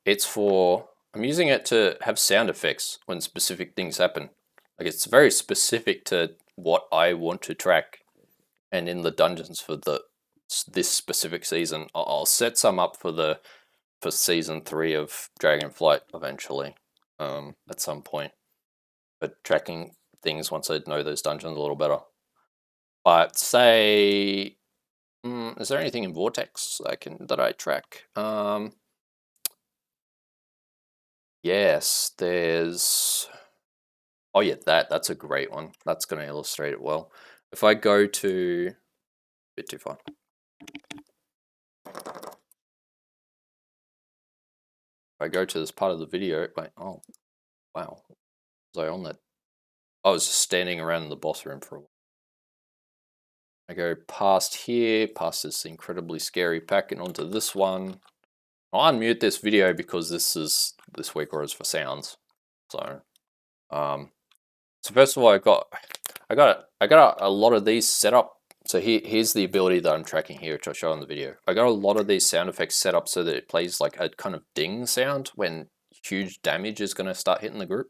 Speaker 1: I'm using it to have sound effects when specific things happen. Like it's very specific to what I want to track. And in the dungeons for this specific season, I'll set some up for season 3 of Dragonflight eventually, at some point. But tracking things once I know those dungeons a little better. But say, is there anything in Vortex that I track? Yes, there's. Oh yeah, that's a great one. That's going to illustrate it well. If I go to, a bit too far. If I go to this part of the video, wait, oh, wow. Was I on that? I was just standing around in the boss room for a while. I go past here, past this incredibly scary pack, and onto this one. I'll unmute this video because this week or is for sounds. So, so first of all, I got a lot of these set up. So here's the ability that I'm tracking here, which I'll show in the video. I got a lot of these sound effects set up so that it plays like a kind of ding sound when huge damage is going to start hitting the group.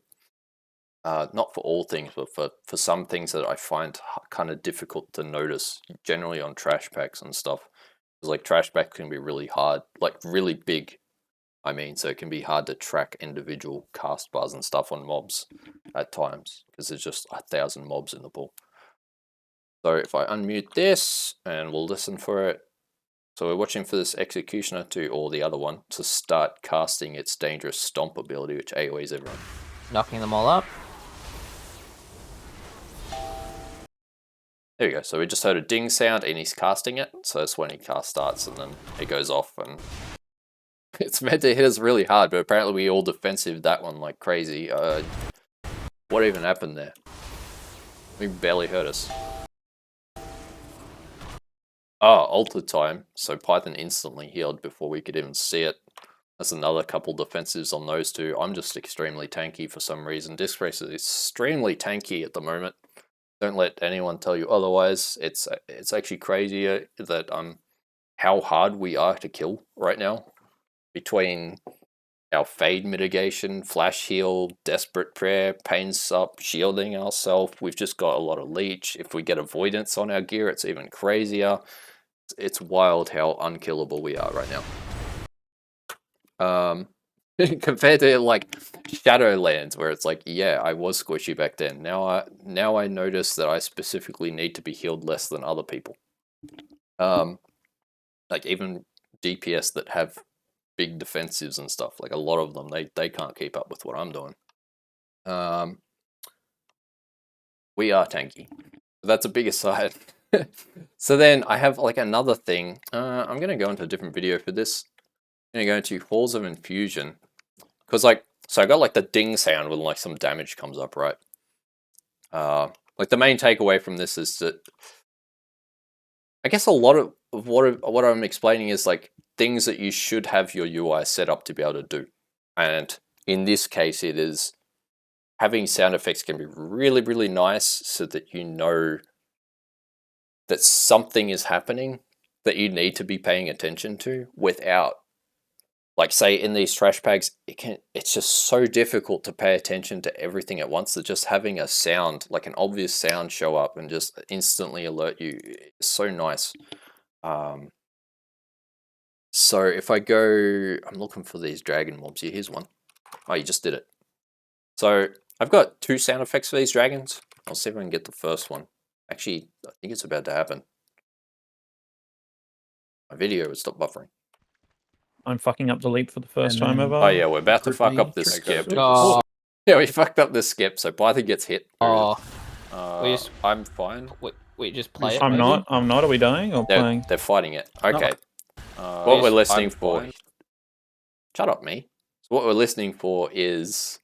Speaker 1: Not for all things, but for some things that I find kind of difficult to notice, generally on trash packs and stuff. Because like trash packs can be really hard, like really big. I mean, so it can be hard to track individual cast bars and stuff on mobs at times because there's just 1,000 mobs in the pool. So if I unmute this and we'll listen for it. So we're watching for this Executioner or the other one, to start casting its dangerous stomp ability, which AoEs everyone.
Speaker 2: Knocking them all up.
Speaker 1: There we go. So we just heard a ding sound and he's casting it. So that's when he cast starts and then it goes off and it's meant to hit us really hard, but apparently we all defensive that one like crazy. What even happened there? We barely hurt us. Oh, alter time. So Python instantly healed before we could even see it. That's another couple defensives on those two. I'm just extremely tanky for some reason. Disc Race is extremely tanky at the moment. Don't let anyone tell you otherwise. It's actually crazy that how hard we are to kill right now. Between our fade mitigation, flash heal, desperate prayer, pains up, shielding ourselves. We've just got a lot of leech. If we get avoidance on our gear, it's even crazier. It's wild how unkillable we are right now. Compared to like Shadowlands, where it's like, yeah, I was squishy back then. Now I notice that I specifically need to be healed less than other people. Like even DPS that have big defensives and stuff, like a lot of them, they can't keep up with what I'm doing. We are tanky. That's a big aside. So then I have like another thing. I'm gonna go into a different video for this. I'm gonna go into Halls of Infusion. Because like, so I got like the ding sound when like some damage comes up, right? Like the main takeaway from this is that I guess a lot of what I'm explaining is like things that you should have your UI set up to be able to do. And in this case, it is having sound effects can be really, really nice so that you know that something is happening that you need to be paying attention to without, like say in these trash bags, it's just so difficult to pay attention to everything at once that just having a sound, like an obvious sound show up and just instantly alert you is so nice. So if I go, I'm looking for these dragon mobs here. Here's one. Oh, you just did it. So I've got 2 sound effects for these dragons. I'll see if I can get the first one. Actually, I think it's about to happen. My video would stop buffering.
Speaker 2: I'm fucking up the leap for the first time ever.
Speaker 1: Oh yeah, we're about to fuck up this skip.
Speaker 3: Oh,
Speaker 1: Yeah, we fucked up this skip, so Python gets hit.
Speaker 3: oh.
Speaker 1: I'm fine.
Speaker 3: We just play it.
Speaker 2: I'm
Speaker 3: maybe?
Speaker 2: not. I'm not. Are we dying or playing?
Speaker 1: They're fighting it. Okay. What we're listening for... Shut up, me. So what we're listening for is...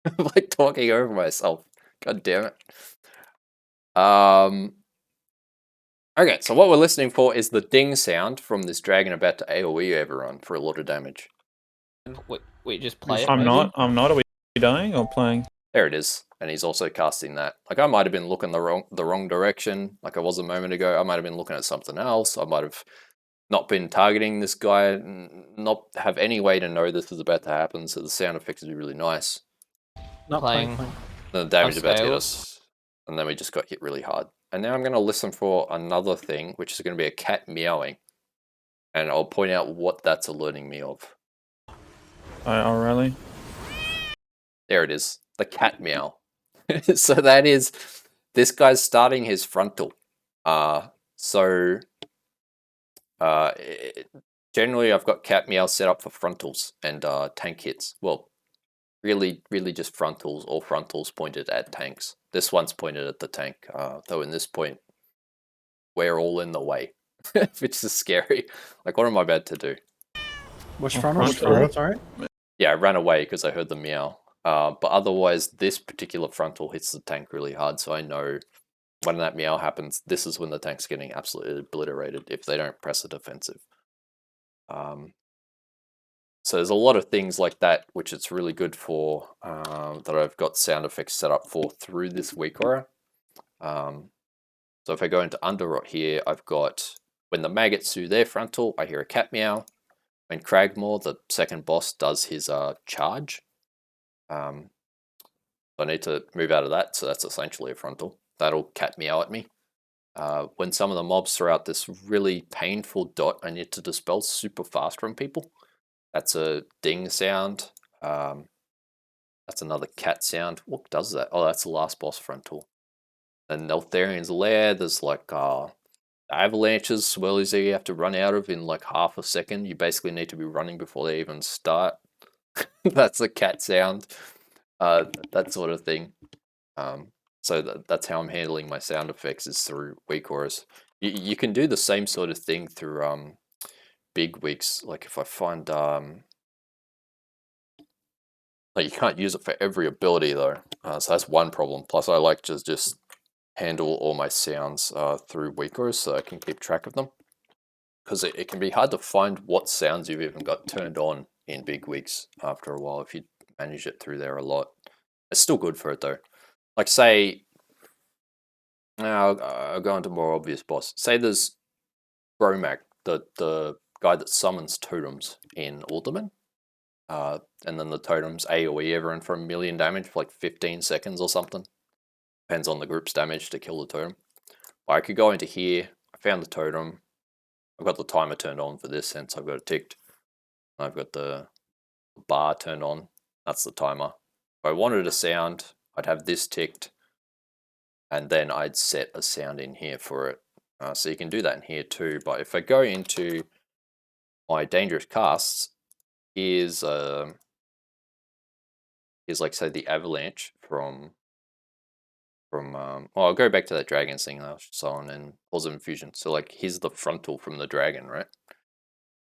Speaker 1: I'm like talking over myself. God damn it. Okay, so what we're listening for is the ding sound from this dragon about to AoE everyone for a lot of damage.
Speaker 3: We just play it.
Speaker 2: I'm
Speaker 3: maybe?
Speaker 2: not. I'm not. Are we dying or playing?
Speaker 1: There it is. And he's also casting that. Like I might have been looking the wrong direction, like I was a moment ago. I might have been looking at something else. I might have not been targeting this guy, not have any way to know this is about to happen. So the sound effects is really nice.
Speaker 3: Not playing.
Speaker 1: The damage about to hit us, and then we just got hit really hard. And now I'm going to listen for another thing, which is going to be a cat meowing, and I'll point out what that's alerting me of.
Speaker 2: Oh, really?
Speaker 1: There it is, the cat meow. So that is, this guy's starting his frontal. Generally I've got cat meow set up for frontals and tank hits. Well, really just frontals, all frontals pointed at tanks. This one's pointed at the tank, though in this point, we're all in the way, which is scary. Like, what am I about to do?
Speaker 4: Which frontal? Sorry?
Speaker 1: Yeah, I ran away because I heard the meow. But otherwise, this particular frontal hits the tank really hard, so I know when that meow happens, this is when the tank's getting absolutely obliterated if they don't press a defensive. So there's a lot of things like that, which it's really good for, that I've got sound effects set up for through this weak aura. So if I go into Underrot here, I've got when the maggots do their frontal, I hear a cat meow. When Cragmore, the second boss, does his charge, I need to move out of that, so that's essentially a frontal. That'll cat meow at me. When some of the mobs throw out this really painful dot, I need to dispel super fast from people. That's a ding sound. That's another cat sound. What does that? Oh, that's the last boss frontal. And Neltharian's Lair, there's like avalanches, swirlies that you have to run out of in like half a second. You basically need to be running before they even start. That's a cat sound. That sort of thing. So that's how I'm handling my sound effects, is through weak auras. You can do the same sort of thing through Bigwigs. Like if I find like you can't use it for every ability though, so that's one problem. Plus I like to just handle all my sounds through weak auras so I can keep track of them, because it can be hard to find what sounds you've even got turned on in Bigwigs after a while if you manage it through there a lot. It's still good for it though. Like say, I'll go into more obvious boss. Say there's Bromac, the guy that summons totems in Ultimate. And then the totems AoE everyone for 1 million damage for like 15 seconds or something. Depends on the group's damage to kill the totem. But I could go into here. I found the totem. I've got the timer turned on for this since I've got it ticked. I've got the bar turned on. That's the timer. If I wanted a sound, I'd have this ticked. And then I'd set a sound in here for it. So you can do that in here too. But if I go into my dangerous casts, here's like say the avalanche from well, I'll go back to that dragon thing I was on and positive infusion. So like here's the frontal from the dragon, right?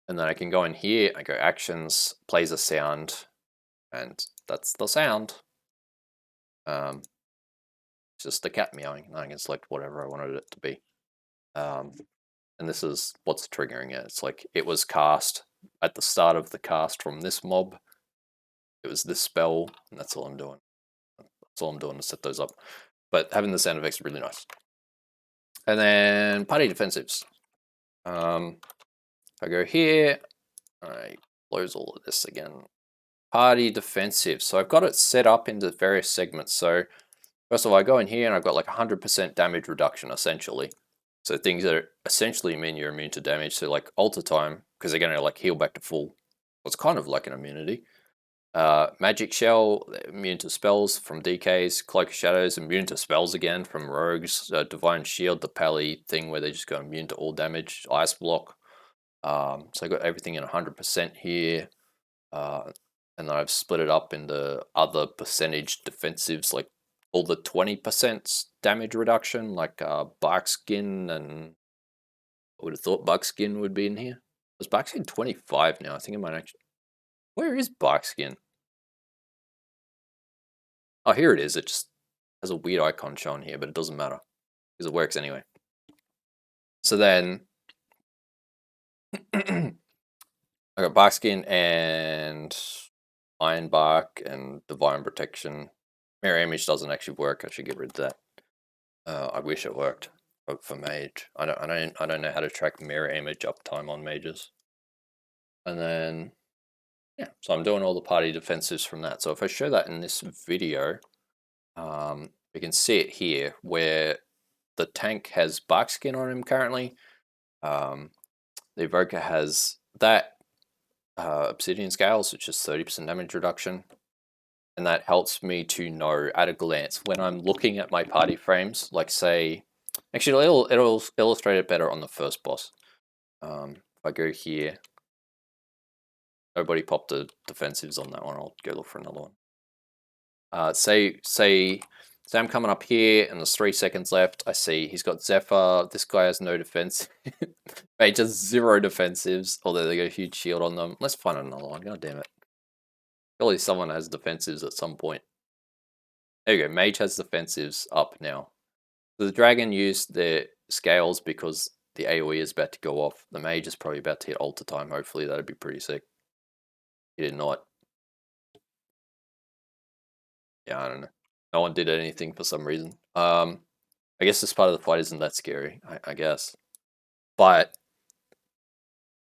Speaker 1: And then I can go in here, I go actions, plays a sound, and that's the sound. It's just the cat meowing, and I can select whatever I wanted it to be. And this is what's triggering it. It's like it was cast at the start of the cast from this mob. It was this spell, and that's all I'm doing. That's all I'm doing to set those up. But having the sound effects is really nice. And then party defensives. I go here, I close all of this again. Party defensive. So I've got it set up into various segments. So first of all, I go in here and I've got like 100% damage reduction essentially. So things that essentially mean you're immune to damage. So like alter time, because they're going to like heal back to full. It's kind of like an immunity. Magic Shell, immune to spells from DKs. Cloak of Shadows, immune to spells again from rogues. Divine Shield, the pally thing where they just go immune to all damage. Ice Block. So I got everything in 100% here. And then I've split it up into other percentage defensives, like all the 20% damage reduction, like Barkskin, and I would have thought Buckskin would be in here. Was Barkskin 25 now? I think it might actually. Where is Barkskin? Oh, here it is. It just has a weird icon shown here, but it doesn't matter because it works anyway. So then I got Barkskin and Iron Bark and Divine Protection. Mirror Image doesn't actually work. I should get rid of that. I wish it worked for mage. I don't know how to track mirror image uptime on mages. And then yeah, so I'm doing all the party defensives from that. So if I show that in this video, you can see it here where the tank has Barkskin on him currently. The Evoker has that Obsidian Scales, which is 30% damage reduction. And that helps me to know at a glance when I'm looking at my party frames, like say, actually it'll illustrate it better on the first boss. If I go here, nobody popped the defensives on that one. I'll go look for another one. Say I'm coming up here and there's 3 seconds left. I see he's got Zephyr. This guy has no defense. Mate, just 0 defensives. Although they got a huge shield on them. Let's find another one. God damn it. Surely someone has defensives at some point. There you go. Mage has defensives up now. So the dragon used their scales because the AoE is about to go off. The mage is probably about to hit alter time. Hopefully that'd be pretty sick. He did not. Yeah, I don't know. No one did anything for some reason. I guess this part of the fight isn't that scary, I guess. But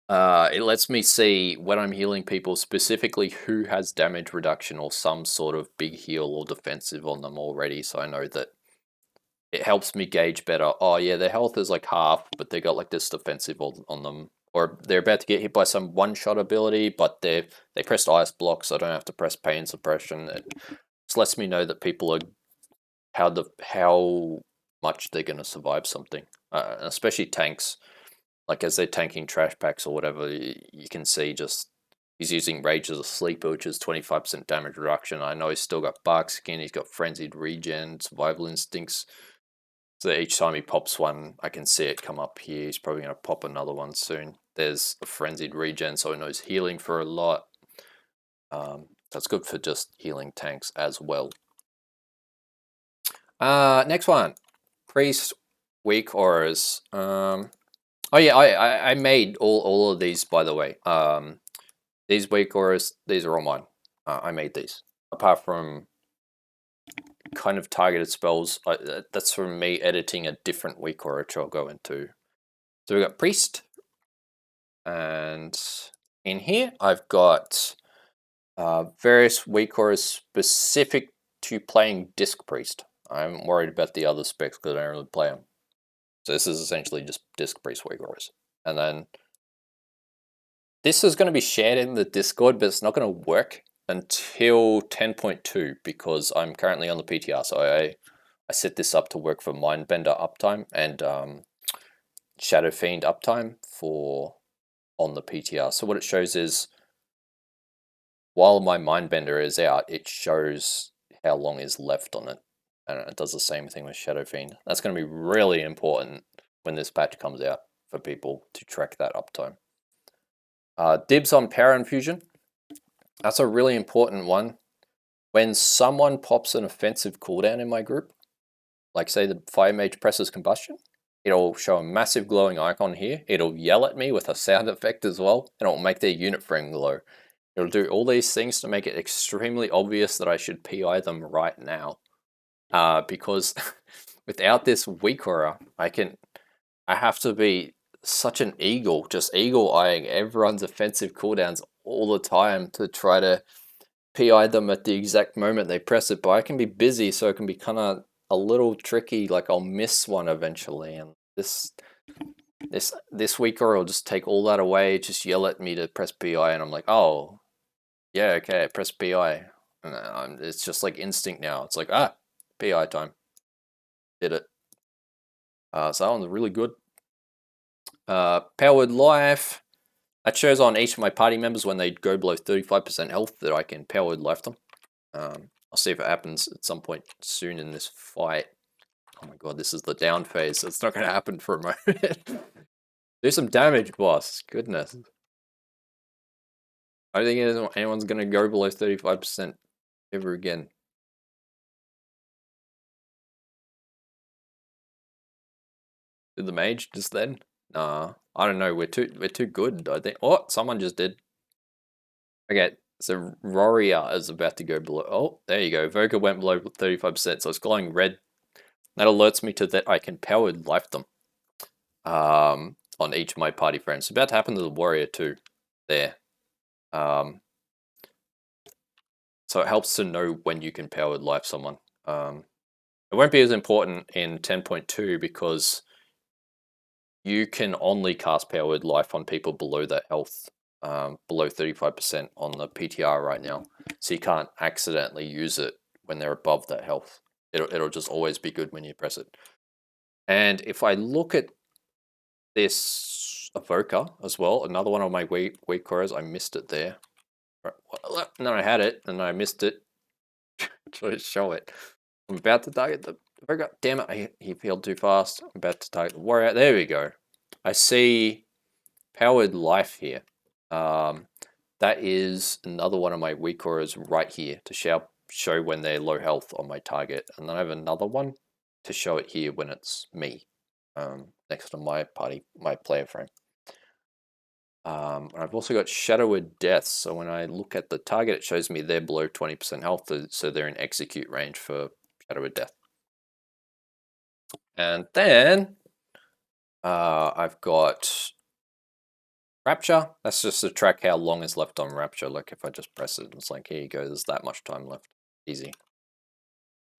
Speaker 1: it lets me see when I'm healing people specifically who has damage reduction or some sort of big heal or defensive on them already. So I know that it helps me gauge better. Oh yeah, their health is like half, but they got like this defensive on them. Or they're about to get hit by some one-shot ability, but they pressed Ice Block, so I don't have to press Pain Suppression. It just lets me know that people are how much they're going to survive something. Especially tanks. Like as they're tanking trash packs or whatever, you can see just he's using Rage as a sleeper, which is 25% damage reduction. I know he's still got Barkskin, he's got Frenzied Regen, Survival Instincts. So each time he pops one, I can see it come up here. He's probably going to pop another one soon. There's a Frenzied Regen, so I know he's healing for a lot. That's good for just healing tanks as well. Next one. Priest, Weak Auras. Oh yeah, I made all of these, by the way. These Weak Auras, these are all mine. I made these. Apart from kind of targeted spells, that's from me editing a different Weak Aura, which I'll go into. So we've got Priest. And in here, I've got Various weak auras specific to playing Disc Priest. I'm worried about the other specs because I don't really play them. So this is essentially just Disc Priest weak auras. And then this is going to be shared in the Discord, but it's not going to work until 10.2 because I'm currently on the PTR. So I set this up to work for Mindbender uptime and Shadow Fiend uptime for on the PTR. So what it shows is while my Mindbender is out, it shows how long is left on it. And it does the same thing with Shadow Fiend. That's going to be really important when this patch comes out for people to track that uptime. Dibs on Power Infusion. That's a really important one. When someone pops an offensive cooldown in my group, like say the Fire Mage presses Combustion, it'll show a massive glowing icon here. It'll yell at me with a sound effect as well, and it'll make their unit frame glow. It'll do all these things to make it extremely obvious that I should PI them right now. Because without this weak aura, I have to be such an eagle, just eagle-eyeing everyone's offensive cooldowns all the time to try to PI them at the exact moment they press it. But I can be busy, so it can be kind of a little tricky, like I'll miss one eventually. And this weak aura will just take all that away, just yell at me to press PI, and I'm like, oh, yeah, okay, press PI. And it's just like instinct now. It's like, PI time. Did it. So that one's really good. Powered Life. That shows on each of my party members when they go below 35% health that I can Powered Life them. I'll see if it happens at some point soon in this fight. Oh my god, this is the down phase, so it's not going to happen for a moment. Do some damage, boss. Goodness. I don't think anyone's going to go below 35% ever again. Did the mage just then? Nah, I don't know. We're too good. I think. Oh, someone just did. Okay, so Roria is about to go below. Oh, there you go. Voka went below 35%, so it's glowing red. That alerts me to that I can Powered Life them. On each of my party friends. It's about to happen to the warrior too. There. So it helps to know when you can Powered Life someone. It won't be as important in 10.2 because you can only cast Powered Life on people below that health, below 35% on the PTR right now. So you can't accidentally use it when they're above that health. It'll just always be good when you press it. And if I look at this Evoker as well, another one of my weak auras, I missed it there. No, I had it and I missed it. Try to show it. I'm about to target the Evoker. Damn it, he healed too fast. I'm about to target the warrior. There we go. I see Powered Life here. That is another one of my weak auras right here to show when they're low health on my target. And then I have another one to show it here when it's me. Next to my player frame. I've also got Shadow of Death, so when I look at the target, it shows me they're below 20% health, so they're in execute range for Shadow of Death. And then I've got Rapture. That's just to track how long is left on Rapture. Like if I just press it, it's like, here you go, there's that much time left. Easy.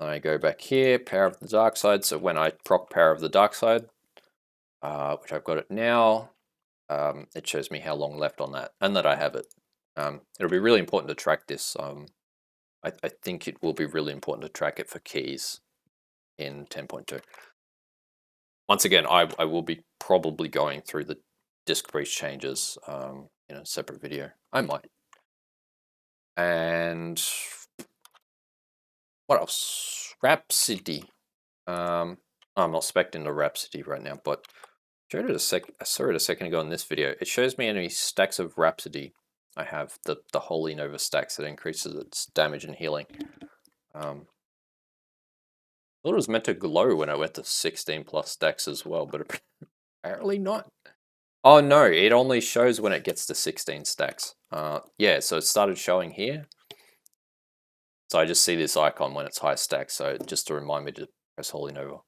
Speaker 1: And I go back here, Power of the Dark Side. So when I proc Power of the Dark Side, which I've got it now, it shows me how long left on that and that I have it. It'll be really important to track this. I think it will be really important to track it for keys in 10.2. Once again, I will be probably going through the Disc Priest changes in a separate video. I might. And what else? Rhapsody. I'm not spec'ing the Rhapsody right now, but I saw it a second ago in this video. It shows me any stacks of Rhapsody. I have the Holy Nova stacks that increases its damage and healing. I thought it was meant to glow when I went to 16 plus stacks as well, but apparently not. Oh no, it only shows when it gets to 16 stacks. Yeah, so it started showing here. So I just see this icon when it's high stack, so just to remind me to press Holy Nova.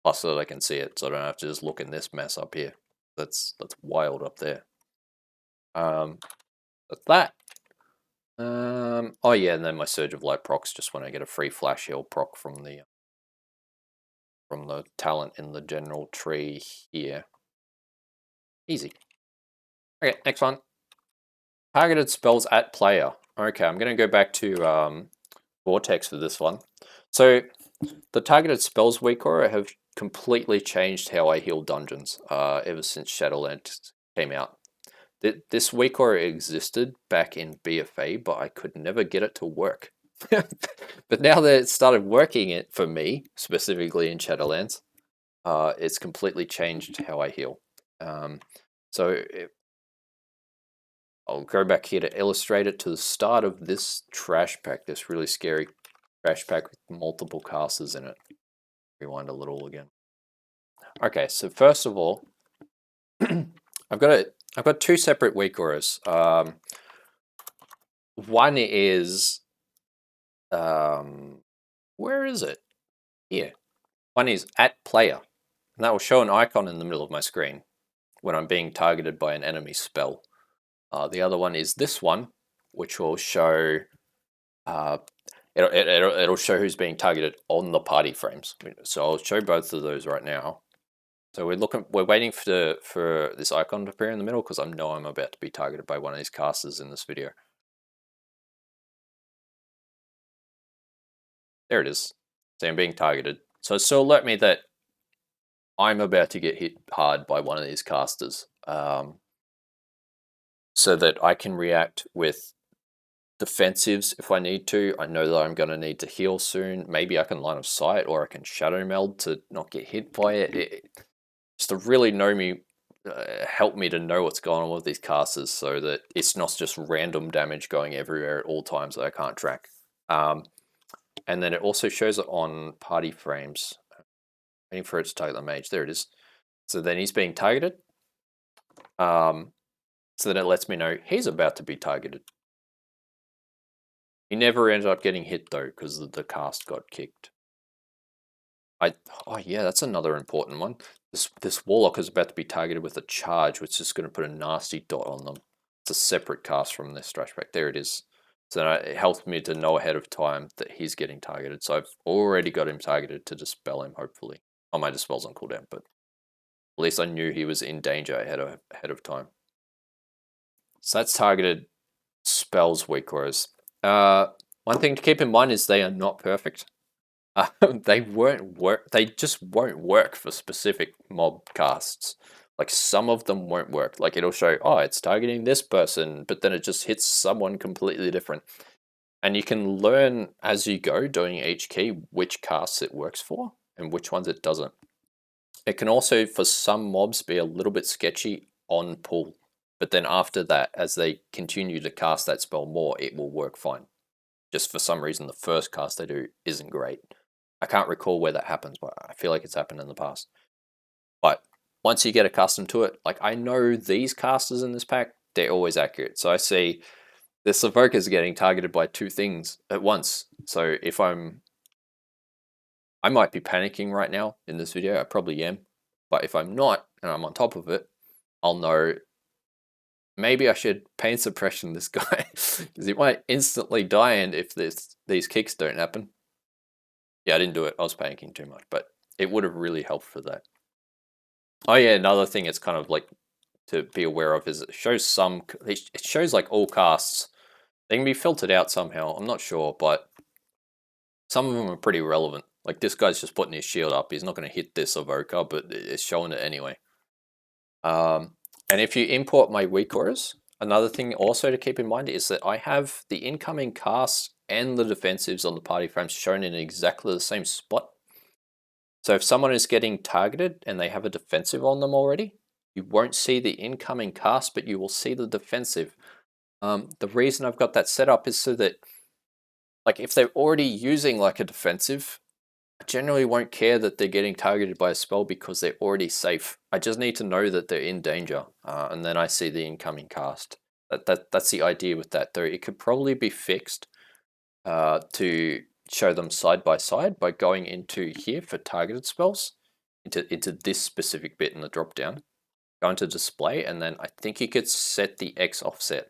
Speaker 1: Plus so that I can see it, so I don't have to just look in this mess up here. That's wild up there. That's that. Oh yeah, and then my Surge of Light procs just when I get a free flash heal proc from the talent in the general tree here. Easy. Okay, next one. Targeted spells at player. Okay, I'm going to go back to Vortex for this one. So the targeted spells weak aura have completely changed how I heal dungeons ever since Shadowlands came out. This weak aura existed back in BFA, but I could never get it to work. But now that it started working it for me, specifically in Shadowlands, it's completely changed how I heal. I'll go back here to illustrate it to the start of this trash pack, this really scary trash pack with multiple casters in it. Rewind a little again. Okay, so first of all, I've got two separate weak auras. One is where is it? Here. One is at player, and that will show an icon in the middle of my screen when I'm being targeted by an enemy spell. The other one is this one, which will show it'll show who's being targeted on the party frames. So I'll show both of those right now. So we're waiting for this icon to appear in the middle because I know I'm about to be targeted by one of these casters in this video. There it is. So I'm being targeted. So it's to alert me that I'm about to get hit hard by one of these casters, so that I can react with defensives if I need to. I know that I'm going to need to heal soon. Maybe I can line of sight or I can shadow meld to not get hit by it. Just to really know me, help me to know what's going on with these casters so that it's not just random damage going everywhere at all times that I can't track. And then it also shows it on party frames. Waiting for it to target the mage. There it is. So then he's being targeted. So then it lets me know he's about to be targeted. He never ended up getting hit though because the cast got kicked. Oh yeah, that's another important one. This warlock is about to be targeted with a charge, which is going to put a nasty dot on them. It's a separate cast from this trash pack. There it is. So then it helped me to know ahead of time that he's getting targeted. So I've already got him targeted to dispel him, hopefully. Oh, my dispel's on cooldown, but at least I knew he was in danger ahead of time. So that's targeted spells weak auras. One thing to keep in mind is they are not perfect. They won't work. They just won't work for specific mob casts. Like some of them won't work. Like it'll show, oh, it's targeting this person, but then it just hits someone completely different. And you can learn as you go doing each key which casts it works for and which ones it doesn't. It can also, for some mobs, be a little bit sketchy on pull. But then after that, as they continue to cast that spell more, it will work fine. Just for some reason, the first cast they do isn't great. I can't recall where that happens, but I feel like it's happened in the past. But once you get accustomed to it, like I know these casters in this pack, they're always accurate. So I see this Evoker is getting targeted by two things at once. So if I might be panicking right now in this video, I probably am. But if I'm not, and I'm on top of it, I'll know maybe I should pain suppression this guy because he might instantly die and if these kicks don't happen. Yeah, I didn't do it. I was panicking too much, but it would have really helped for that. Oh yeah, another thing it's kind of like to be aware of is it shows like all casts. They can be filtered out somehow. I'm not sure, but some of them are pretty relevant. Like this guy's just putting his shield up. He's not going to hit this Evoker, but it's showing it anyway. And if you import my weak auras, another thing also to keep in mind is that I have the incoming casts and the defensives on the party frames shown in exactly the same spot. So if someone is getting targeted and they have a defensive on them already, you won't see the incoming cast, but you will see the defensive. The reason I've got that set up is so that, like, if they're already using like a defensive, I generally won't care that they're getting targeted by a spell because they're already safe. I just need to know that they're in danger, and then I see the incoming cast. That's the idea with that, though. It could probably be fixed to show them side by side by going into here for targeted spells, into this specific bit in the drop down, go into display, and then I think you could set the X offset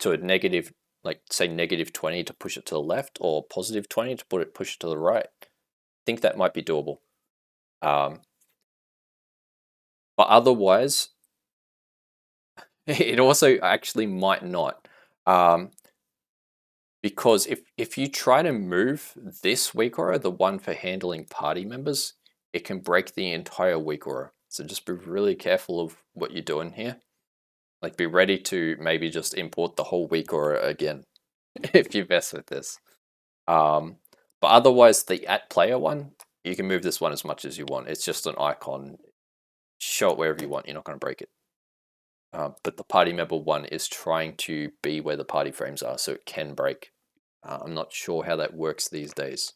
Speaker 1: to a negative, like say -20 to push it to the left, or +20 to push it to the right. I think that might be doable. But otherwise, it also actually might not. Because if you try to move this weak aura, the one for handling party members, it can break the entire weak aura. So just be really careful of what you're doing here. Like, be ready to maybe just import the whole weak aura again if you mess with this. But otherwise, the @player one, you can move this one as much as you want. It's just an icon. Show it wherever you want. You're not going to break it. But the party member one is trying to be where the party frames are, so it can break. I'm not sure how that works these days.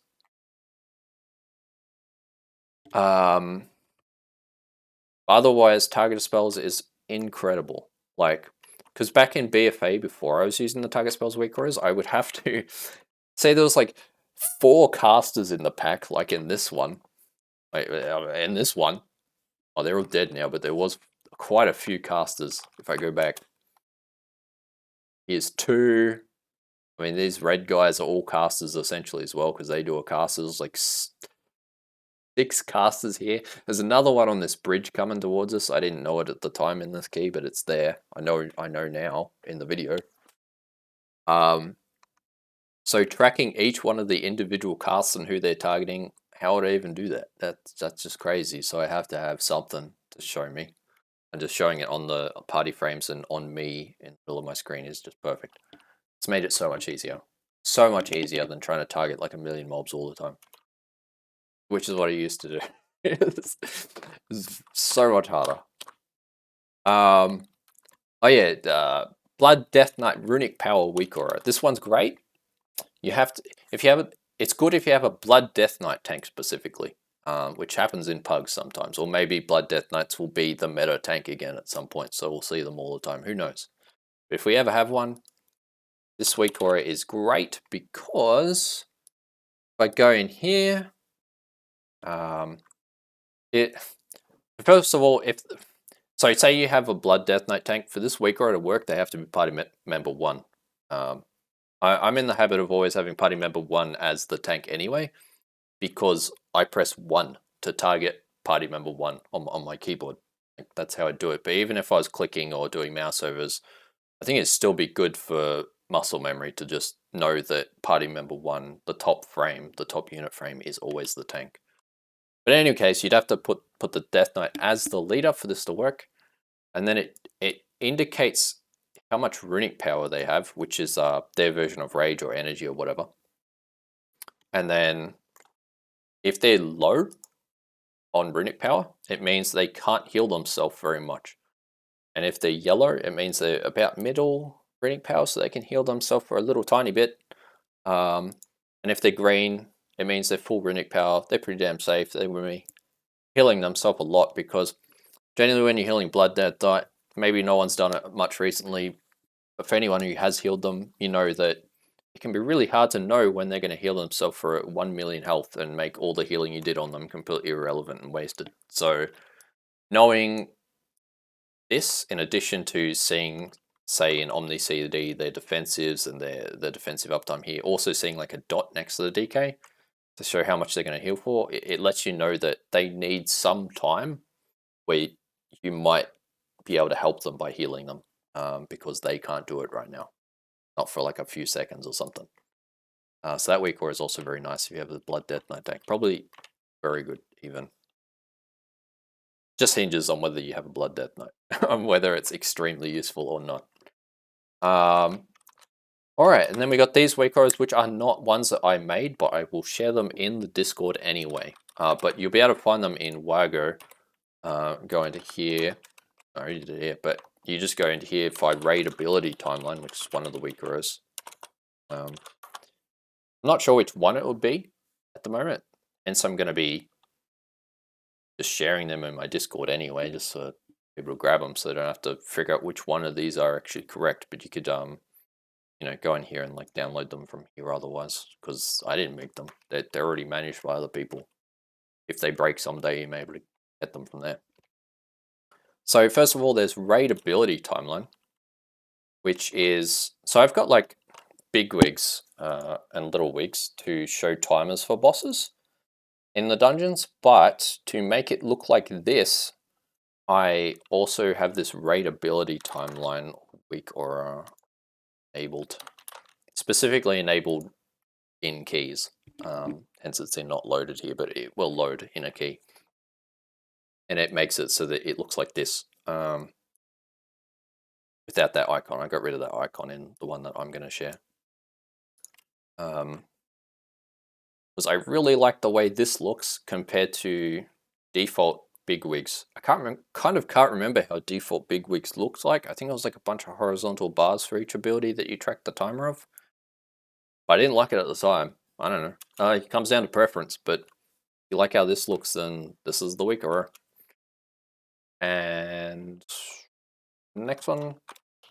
Speaker 1: Otherwise, target spells is incredible. Like, because back in BFA, before I was using the target spells weak auras, I would have to say there was like 4 casters in the pack, like in this one. Like, in this one. Oh, they're all dead now, but there was quite a few casters. If I go back, here's 2. I mean, these red guys are all casters essentially as well, because they do a casters, like 6 casters here. There's another one on this bridge coming towards us. I didn't know it at the time in this key, but it's there. I know now in the video. So tracking each one of the individual casts and who they're targeting, how would I even do that? That's just crazy. So I have to have something to show me. And just showing it on the party frames and on me in the middle of my screen is just perfect. It's made it so much easier. So much easier than trying to target like a million mobs all the time. Which is what I used to do. It's so much harder. Oh yeah, Blood Death Knight Runic Power Weak Aura. This one's great. You have to, if you have a, it's good if you have a Blood Death Knight tank specifically, which happens in pugs sometimes, or maybe Blood Death Knights will be the meta tank again at some point, so we'll see them all the time. Who knows? But if we ever have one, this weak aura is great because if I go in here, first of all, so say you have a Blood Death Knight tank, for this weak aura to work, they have to be party member 1. I'm in the habit of always having party member 1 as the tank anyway, because I press 1 to target party member 1 on my keyboard. That's how I do it. But even if I was clicking or doing mouse overs, I think it'd still be good for muscle memory to just know that party member 1, the top frame, the top unit frame, is always the tank. But in any case, you'd have to put the Death Knight as the leader for this to work. And then it indicates how much runic power they have, which is their version of rage or energy or whatever. And then if they're low on runic power, it means they can't heal themselves very much. And if they're yellow, it means they're about middle runic power, so they can heal themselves for a little tiny bit. And if they're green, it means they're full runic power. They're pretty damn safe. They will be healing themselves a lot, because generally when you're healing Blood Death Knight, maybe no one's done it much recently, but for anyone who has healed them, you know that it can be really hard to know when they're going to heal themselves for 1 million health and make all the healing you did on them completely irrelevant and wasted. So knowing this, in addition to seeing, say in Omni CD, their defensives and their defensive uptime here, also seeing like a dot next to the DK to show how much they're going to heal for, it lets you know that they need some time where you might be able to help them by healing them, because they can't do it right now. Not for like a few seconds or something. So that weak aura is also very nice if you have the Blood Death Knight tank. Probably very good even. Just hinges on whether you have a Blood Death Knight, on whether it's extremely useful or not. Alright, and then we got these weak auras, which are not ones that I made, but I will share them in the Discord anyway. But you'll be able to find them in Wago. Go into here. I already did it here, but you just go into here, find raid ability timeline, which is one of the weak auras. I'm not sure which one it would be at the moment, and so I'm going to be just sharing them in my Discord anyway, just so people grab them, so they don't have to figure out which one of these are actually correct. But you could, you know, go in here and like download them from here otherwise, because I didn't make them. They're already managed by other people. If they break someday, you may be able to get them from there. So first of all, there's raid ability timeline. which is, so I've got like Bigwigs and little wigs to show timers for bosses in the dungeons, but to make it look like this, I also have this raid ability timeline weak or enabled, specifically enabled in keys. Hence it's in not loaded here, but it will load in a key. And it makes it so that it looks like this. Without that icon, I got rid of that icon in the one that I'm going to share. Because I really like the way this looks compared to default Bigwigs. I kind of can't remember how default Bigwigs looks like. I think it was like a bunch of horizontal bars for each ability that you track the timer of. But I didn't like it at the time. I don't know. It comes down to preference, but if you like how this looks, then this is the weaker. And next one,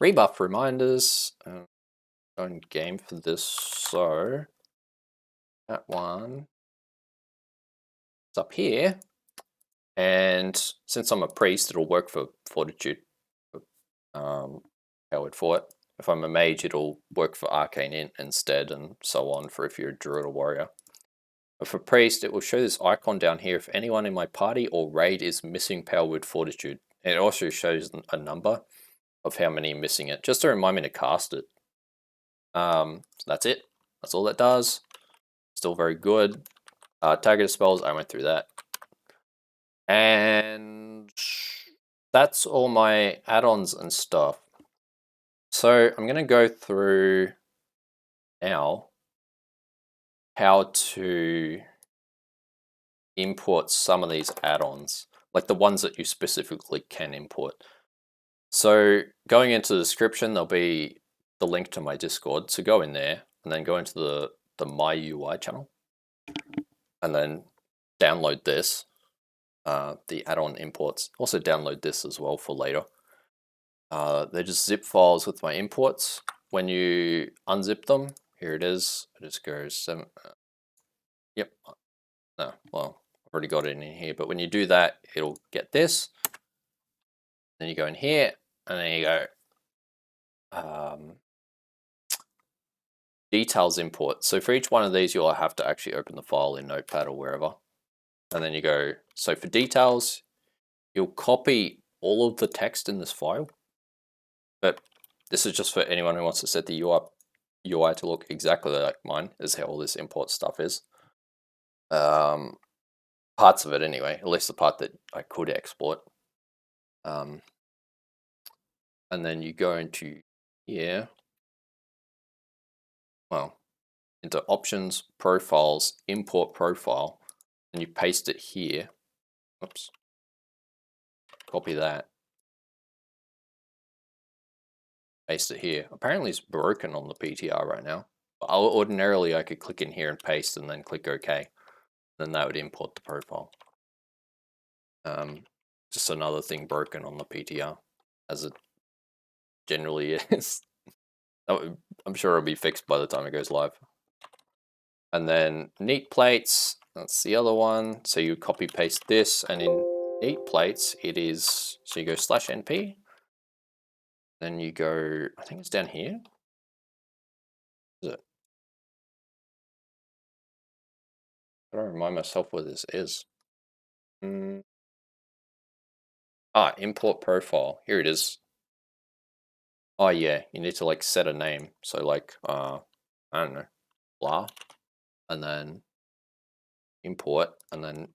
Speaker 1: rebuff reminders. Going game for this, so that one is up here. And since I'm a priest, it'll work for Fortitude, powered for it. If I'm a mage, it'll work for Arcane Int instead, and so on for if you're a druid or warrior. But for priest, it will show this icon down here if anyone in my party or raid is missing powered Fortitude. And it also shows a number of how many are missing it, just to remind me to cast it. So that's it. That's all that does. Still very good. Targeted spells, I went through that. And that's all my add-ons and stuff. So I'm going to go through now how to import some of these add-ons, like the ones that you specifically can import. So going into the description, there'll be the link to my Discord. So go in there and then go into the My UI channel and then download this, the add-on imports. Also download this as well for later. They're just zip files with my imports. When you unzip them, here it is. It just goes, yep. No, well, I've already got it in here, but when you do that, it'll get this. Then you go in here, and then you go details import. So for each one of these, you'll have to actually open the file in Notepad or wherever. And then you go, so for details, you'll copy all of the text in this file. But this is just for anyone who wants to set the UI to look exactly like mine, is how all this import stuff is. Parts of it anyway, at least the part that I could export. And then you go into here, well, into options, profiles, import profile, and you paste it here. Oops. Copy that. Paste it here. Apparently it's broken on the PTR right now. Ordinarily I could click in here and paste and then click OK. Then that would import the profile. Just another thing broken on the PTR, as it generally is. I'm sure it'll be fixed by the time it goes live. And then neat plates, that's the other one. So you copy paste this, and in neat plates it is, so you go /np, then you go, I think it's down here. Is it? I don't remind myself where this is. Import profile, here it is. Oh yeah, you need to like set a name. So like, I don't know, blah, and then import, and then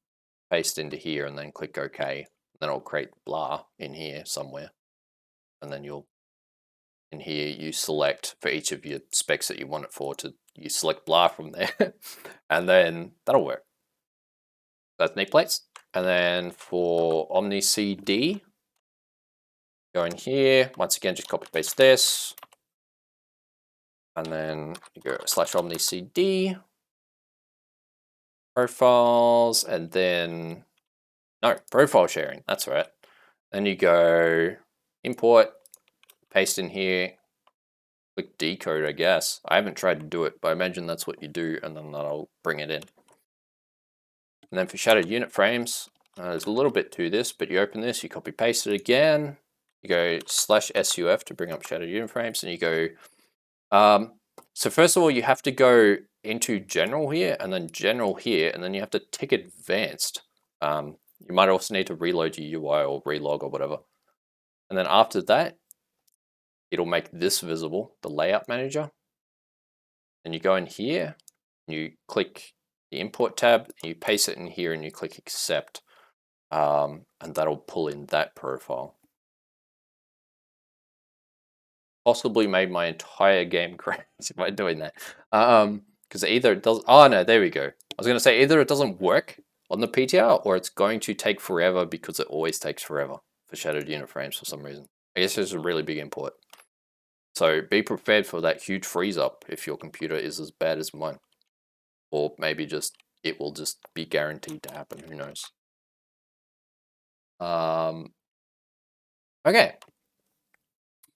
Speaker 1: paste into here, and then click OK. Then it'll create blah in here somewhere. And then you'll, in here, you select for each of your specs that you want it for, you select blah from there, and then that'll work. That's neat plates. And then for Omni CD, go in here, once again, just copy paste this, and then you go /Omni CD, profiles, and then, no, profile sharing, that's right. Then you go import, paste in here, click decode, I guess. I haven't tried to do it, but I imagine that's what you do, and then that'll bring it in. And then for shadowed unit frames, there's a little bit to this, but you open this, you copy paste it again, you go /SUF to bring up shadowed unit frames, and you go, so first of all, you have to go into general here, and then general here, and then you have to tick advanced. You might also need to reload your UI or relog or whatever. And then after that, it'll make this visible, the layout manager. And you go in here, and you click the import tab, and you paste it in here, and you click accept. And that'll pull in that profile. Possibly made my entire game crazy by doing that. Because either it does, oh no, there we go. I was gonna say either it doesn't work on the PTR or it's going to take forever because it always takes forever for shadowed unit frames for some reason. I guess there's a really big import. So be prepared for that huge freeze up if your computer is as bad as mine. Or maybe just, it will just be guaranteed to happen, who knows. Okay.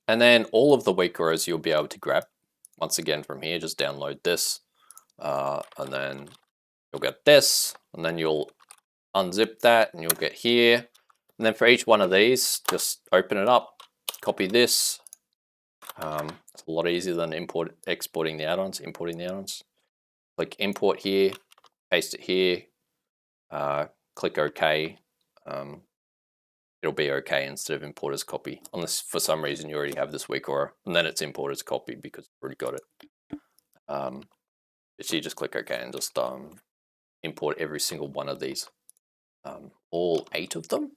Speaker 1: And then all of the weak auras you'll be able to grab. Once again from here, just download this. And then you'll get this. And then you'll unzip that and you'll get here. And then for each one of these, just open it up, copy this. It's a lot easier than exporting the add-ons, importing the add-ons. Click import here, paste it here, click OK. It'll be okay instead of import as copy, unless for some reason you already have this weak aura, and then it's import as copy because you've already got it. So you just click OK and just import every single one of these. All 8 of them?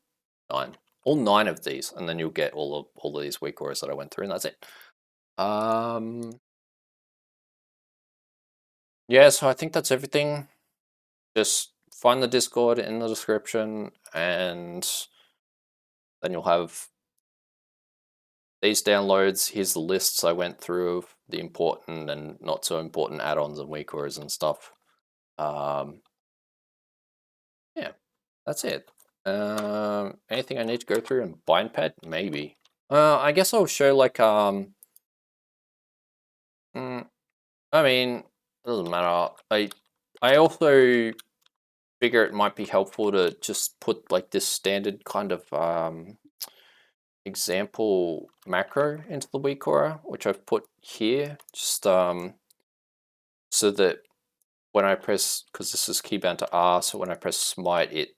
Speaker 1: 9. All 9 of these, and then you'll get all of these weak auras that I went through, and that's it. Yeah, so I think that's everything. Just find the Discord in the description, and then you'll have these downloads. Here's the lists I went through of the important and not so important add-ons and weak auras and stuff. Yeah, that's it. Anything I need to go through in BindPad? Maybe. I guess I'll show like I mean, it doesn't matter. I also figure it might be helpful to just put like this standard kind of example macro into the weak aura, which I've put here, just so that when I press, because this is keybound to R, so when I press smite it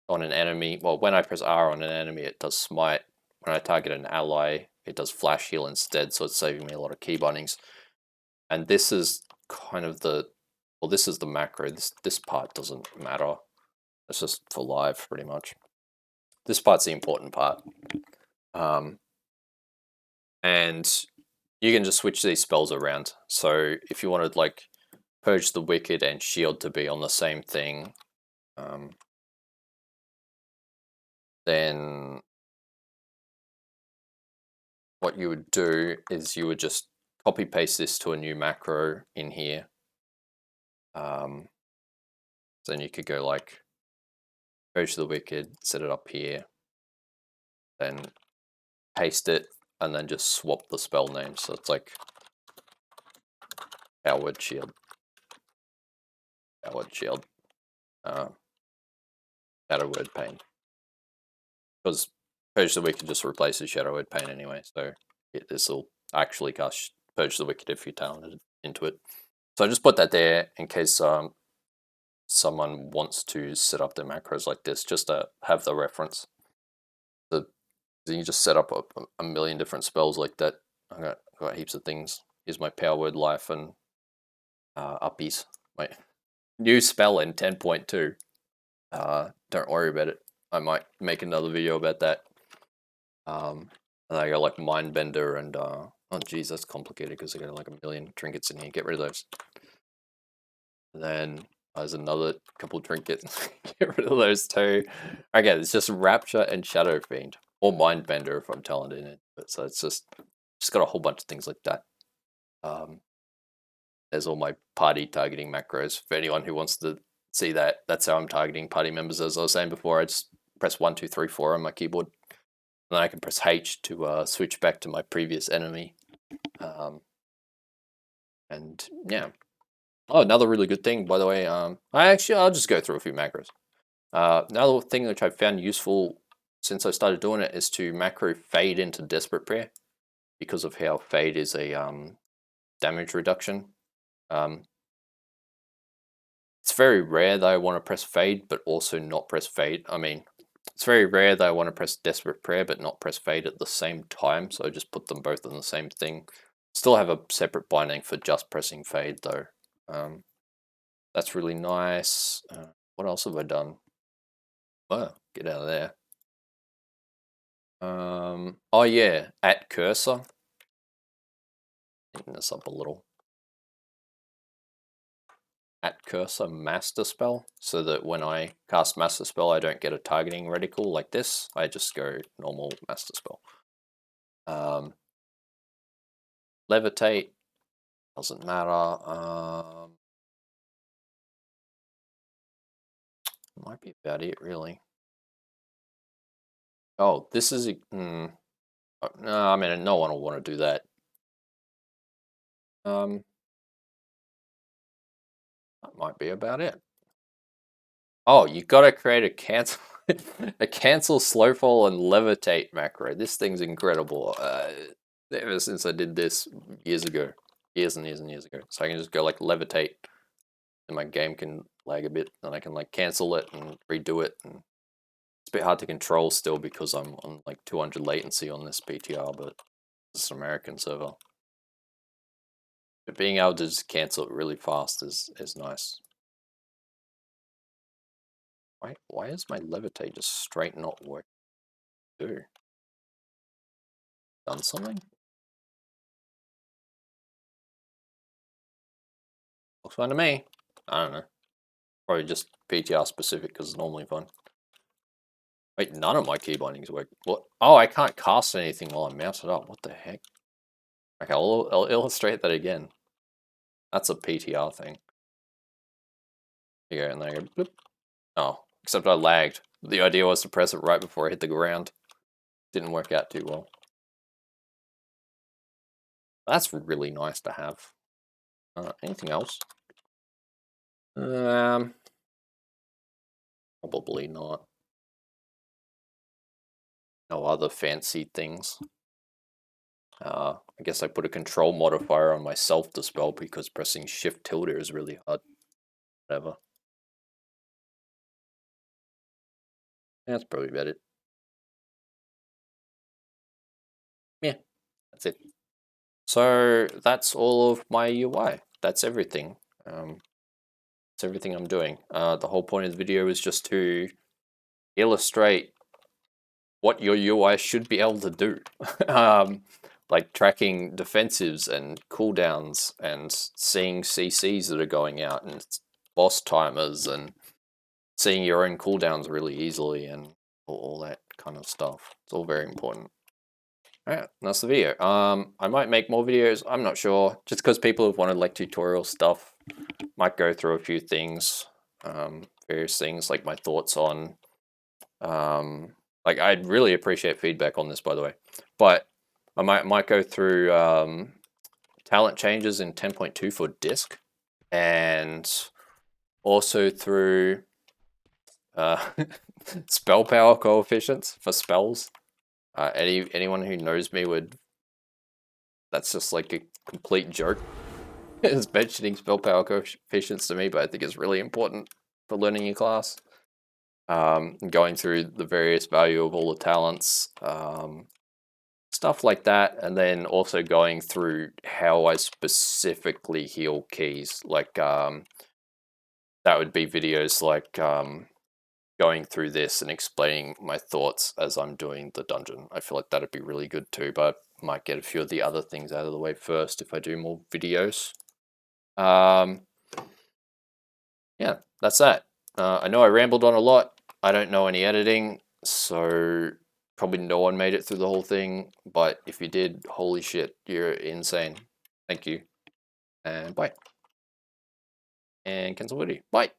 Speaker 1: on an enemy, well, when I press R on an enemy, it does smite. When I target an ally, it does flash heal instead, so it's saving me a lot of key bindings. And this is kind of the, well, this is the macro. This part doesn't matter. It's just for live, pretty much. This part's the important part. And you can just switch these spells around. So if you wanted like Purge the Wicked and Shield to be on the same thing, then what you would do is you would just copy paste this to a new macro in here. Then you could go like Purge the Wicked, set it up here, then paste it, and then just swap the spell name. So it's like Powered Shield, Shadow Word Pain. Because Purge the Wicked just replaces Shadow Word Pain anyway, so this will actually cast Purge the Wicked if you're talented into it. So I just put that there in case someone wants to set up their macros like this, just to have the reference. You can just set up a million different spells like that. I got heaps of things. Here's my Power Word Life and uppies. My new spell in 10.2. Don't worry about it. I might make another video about that. And I got like Mindbender and oh geez, that's complicated because I got like a million trinkets in here. Get rid of those. And then there's another couple trinkets. Get rid of those too. Okay, it's just Rapture and Shadow Fiend. Or Mindbender if I'm talented in it. But so it's just got a whole bunch of things like that. There's all my party targeting macros. For anyone who wants to see that, that's how I'm targeting party members. As I was saying before, I just press 1, 2, 3, 4 on my keyboard. And then I can press H to switch back to my previous enemy. And yeah. Oh, another really good thing, by the way. I'll just go through a few macros. Another thing which I found useful since I started doing it is to macro fade into Desperate Prayer because of how fade is a damage reduction. It's very rare that I want to press fade, but also not press fade. I mean, it's very rare that I want to press Desperate Prayer, but not press fade at the same time. So I just put them both in the same thing. Still have a separate binding for just pressing fade though. That's really nice. What else have I done? Oh, get out of there. Oh yeah, at cursor. Clean this up a little. At cursor master spell, so that when I cast master spell, I don't get a targeting reticle like this. I just go normal master spell. Levitate doesn't matter. Might be about it really. Oh, this is no. I mean, no one will want to do that. That might be about it. Oh, you gotta create a cancel, a cancel, slowfall, and levitate macro. This thing's incredible. Ever since I did this years ago, years and years and years ago, so I can just go like levitate, and my game can lag a bit, and I can like cancel it and redo it. And it's a bit hard to control still because I'm on like 200 latency on this PTR, but it's an American server. But being able to just cancel it really fast is nice. Why is my levitate just straight not working? Dude. Done something? Looks fine to me. I don't know. Probably just PTR specific because it's normally fun. Wait, none of my key bindings work. What? Oh, I can't cast anything while I'm mounted up. What the heck? Okay, I'll illustrate that again. That's a PTR thing. There you go, and then I go bloop. Oh, except I lagged. The idea was to press it right before I hit the ground. Didn't work out too well. That's really nice to have. Anything else? Probably not. No other fancy things. I guess I put a control modifier on my self-dispel because pressing shift tilde is really hard. Whatever. That's probably about it. Yeah, that's it. So that's all of my UI. That's everything. That's everything I'm doing. The whole point of the video is just to illustrate what your UI should be able to do. Like tracking defensives and cooldowns and seeing CCs that are going out and boss timers and seeing your own cooldowns really easily and all that kind of stuff. It's all very important. Alright, that's the video. I might make more videos, I'm not sure. Just because people have wanted like tutorial stuff. Might go through a few things, various things like my thoughts on, like I'd really appreciate feedback on this by the way. But I might go through talent changes in 10.2 for disc, and also through spell power coefficients for spells. Anyone who knows me would, that's just like a complete joke. Is mentioning spell power coefficients to me, but I think it's really important for learning your class. Going through the various value of all the talents, stuff like that, and then also going through how I specifically heal keys. Like that would be videos like going through this and explaining my thoughts as I'm doing the dungeon. I feel like that'd be really good too, but I might get a few of the other things out of the way first if I do more videos. Yeah, that's that. I know I rambled on a lot. I don't know any editing, so probably no one made it through the whole thing, but if you did, holy shit, you're insane. Thank you, and bye. And cancel video. Bye.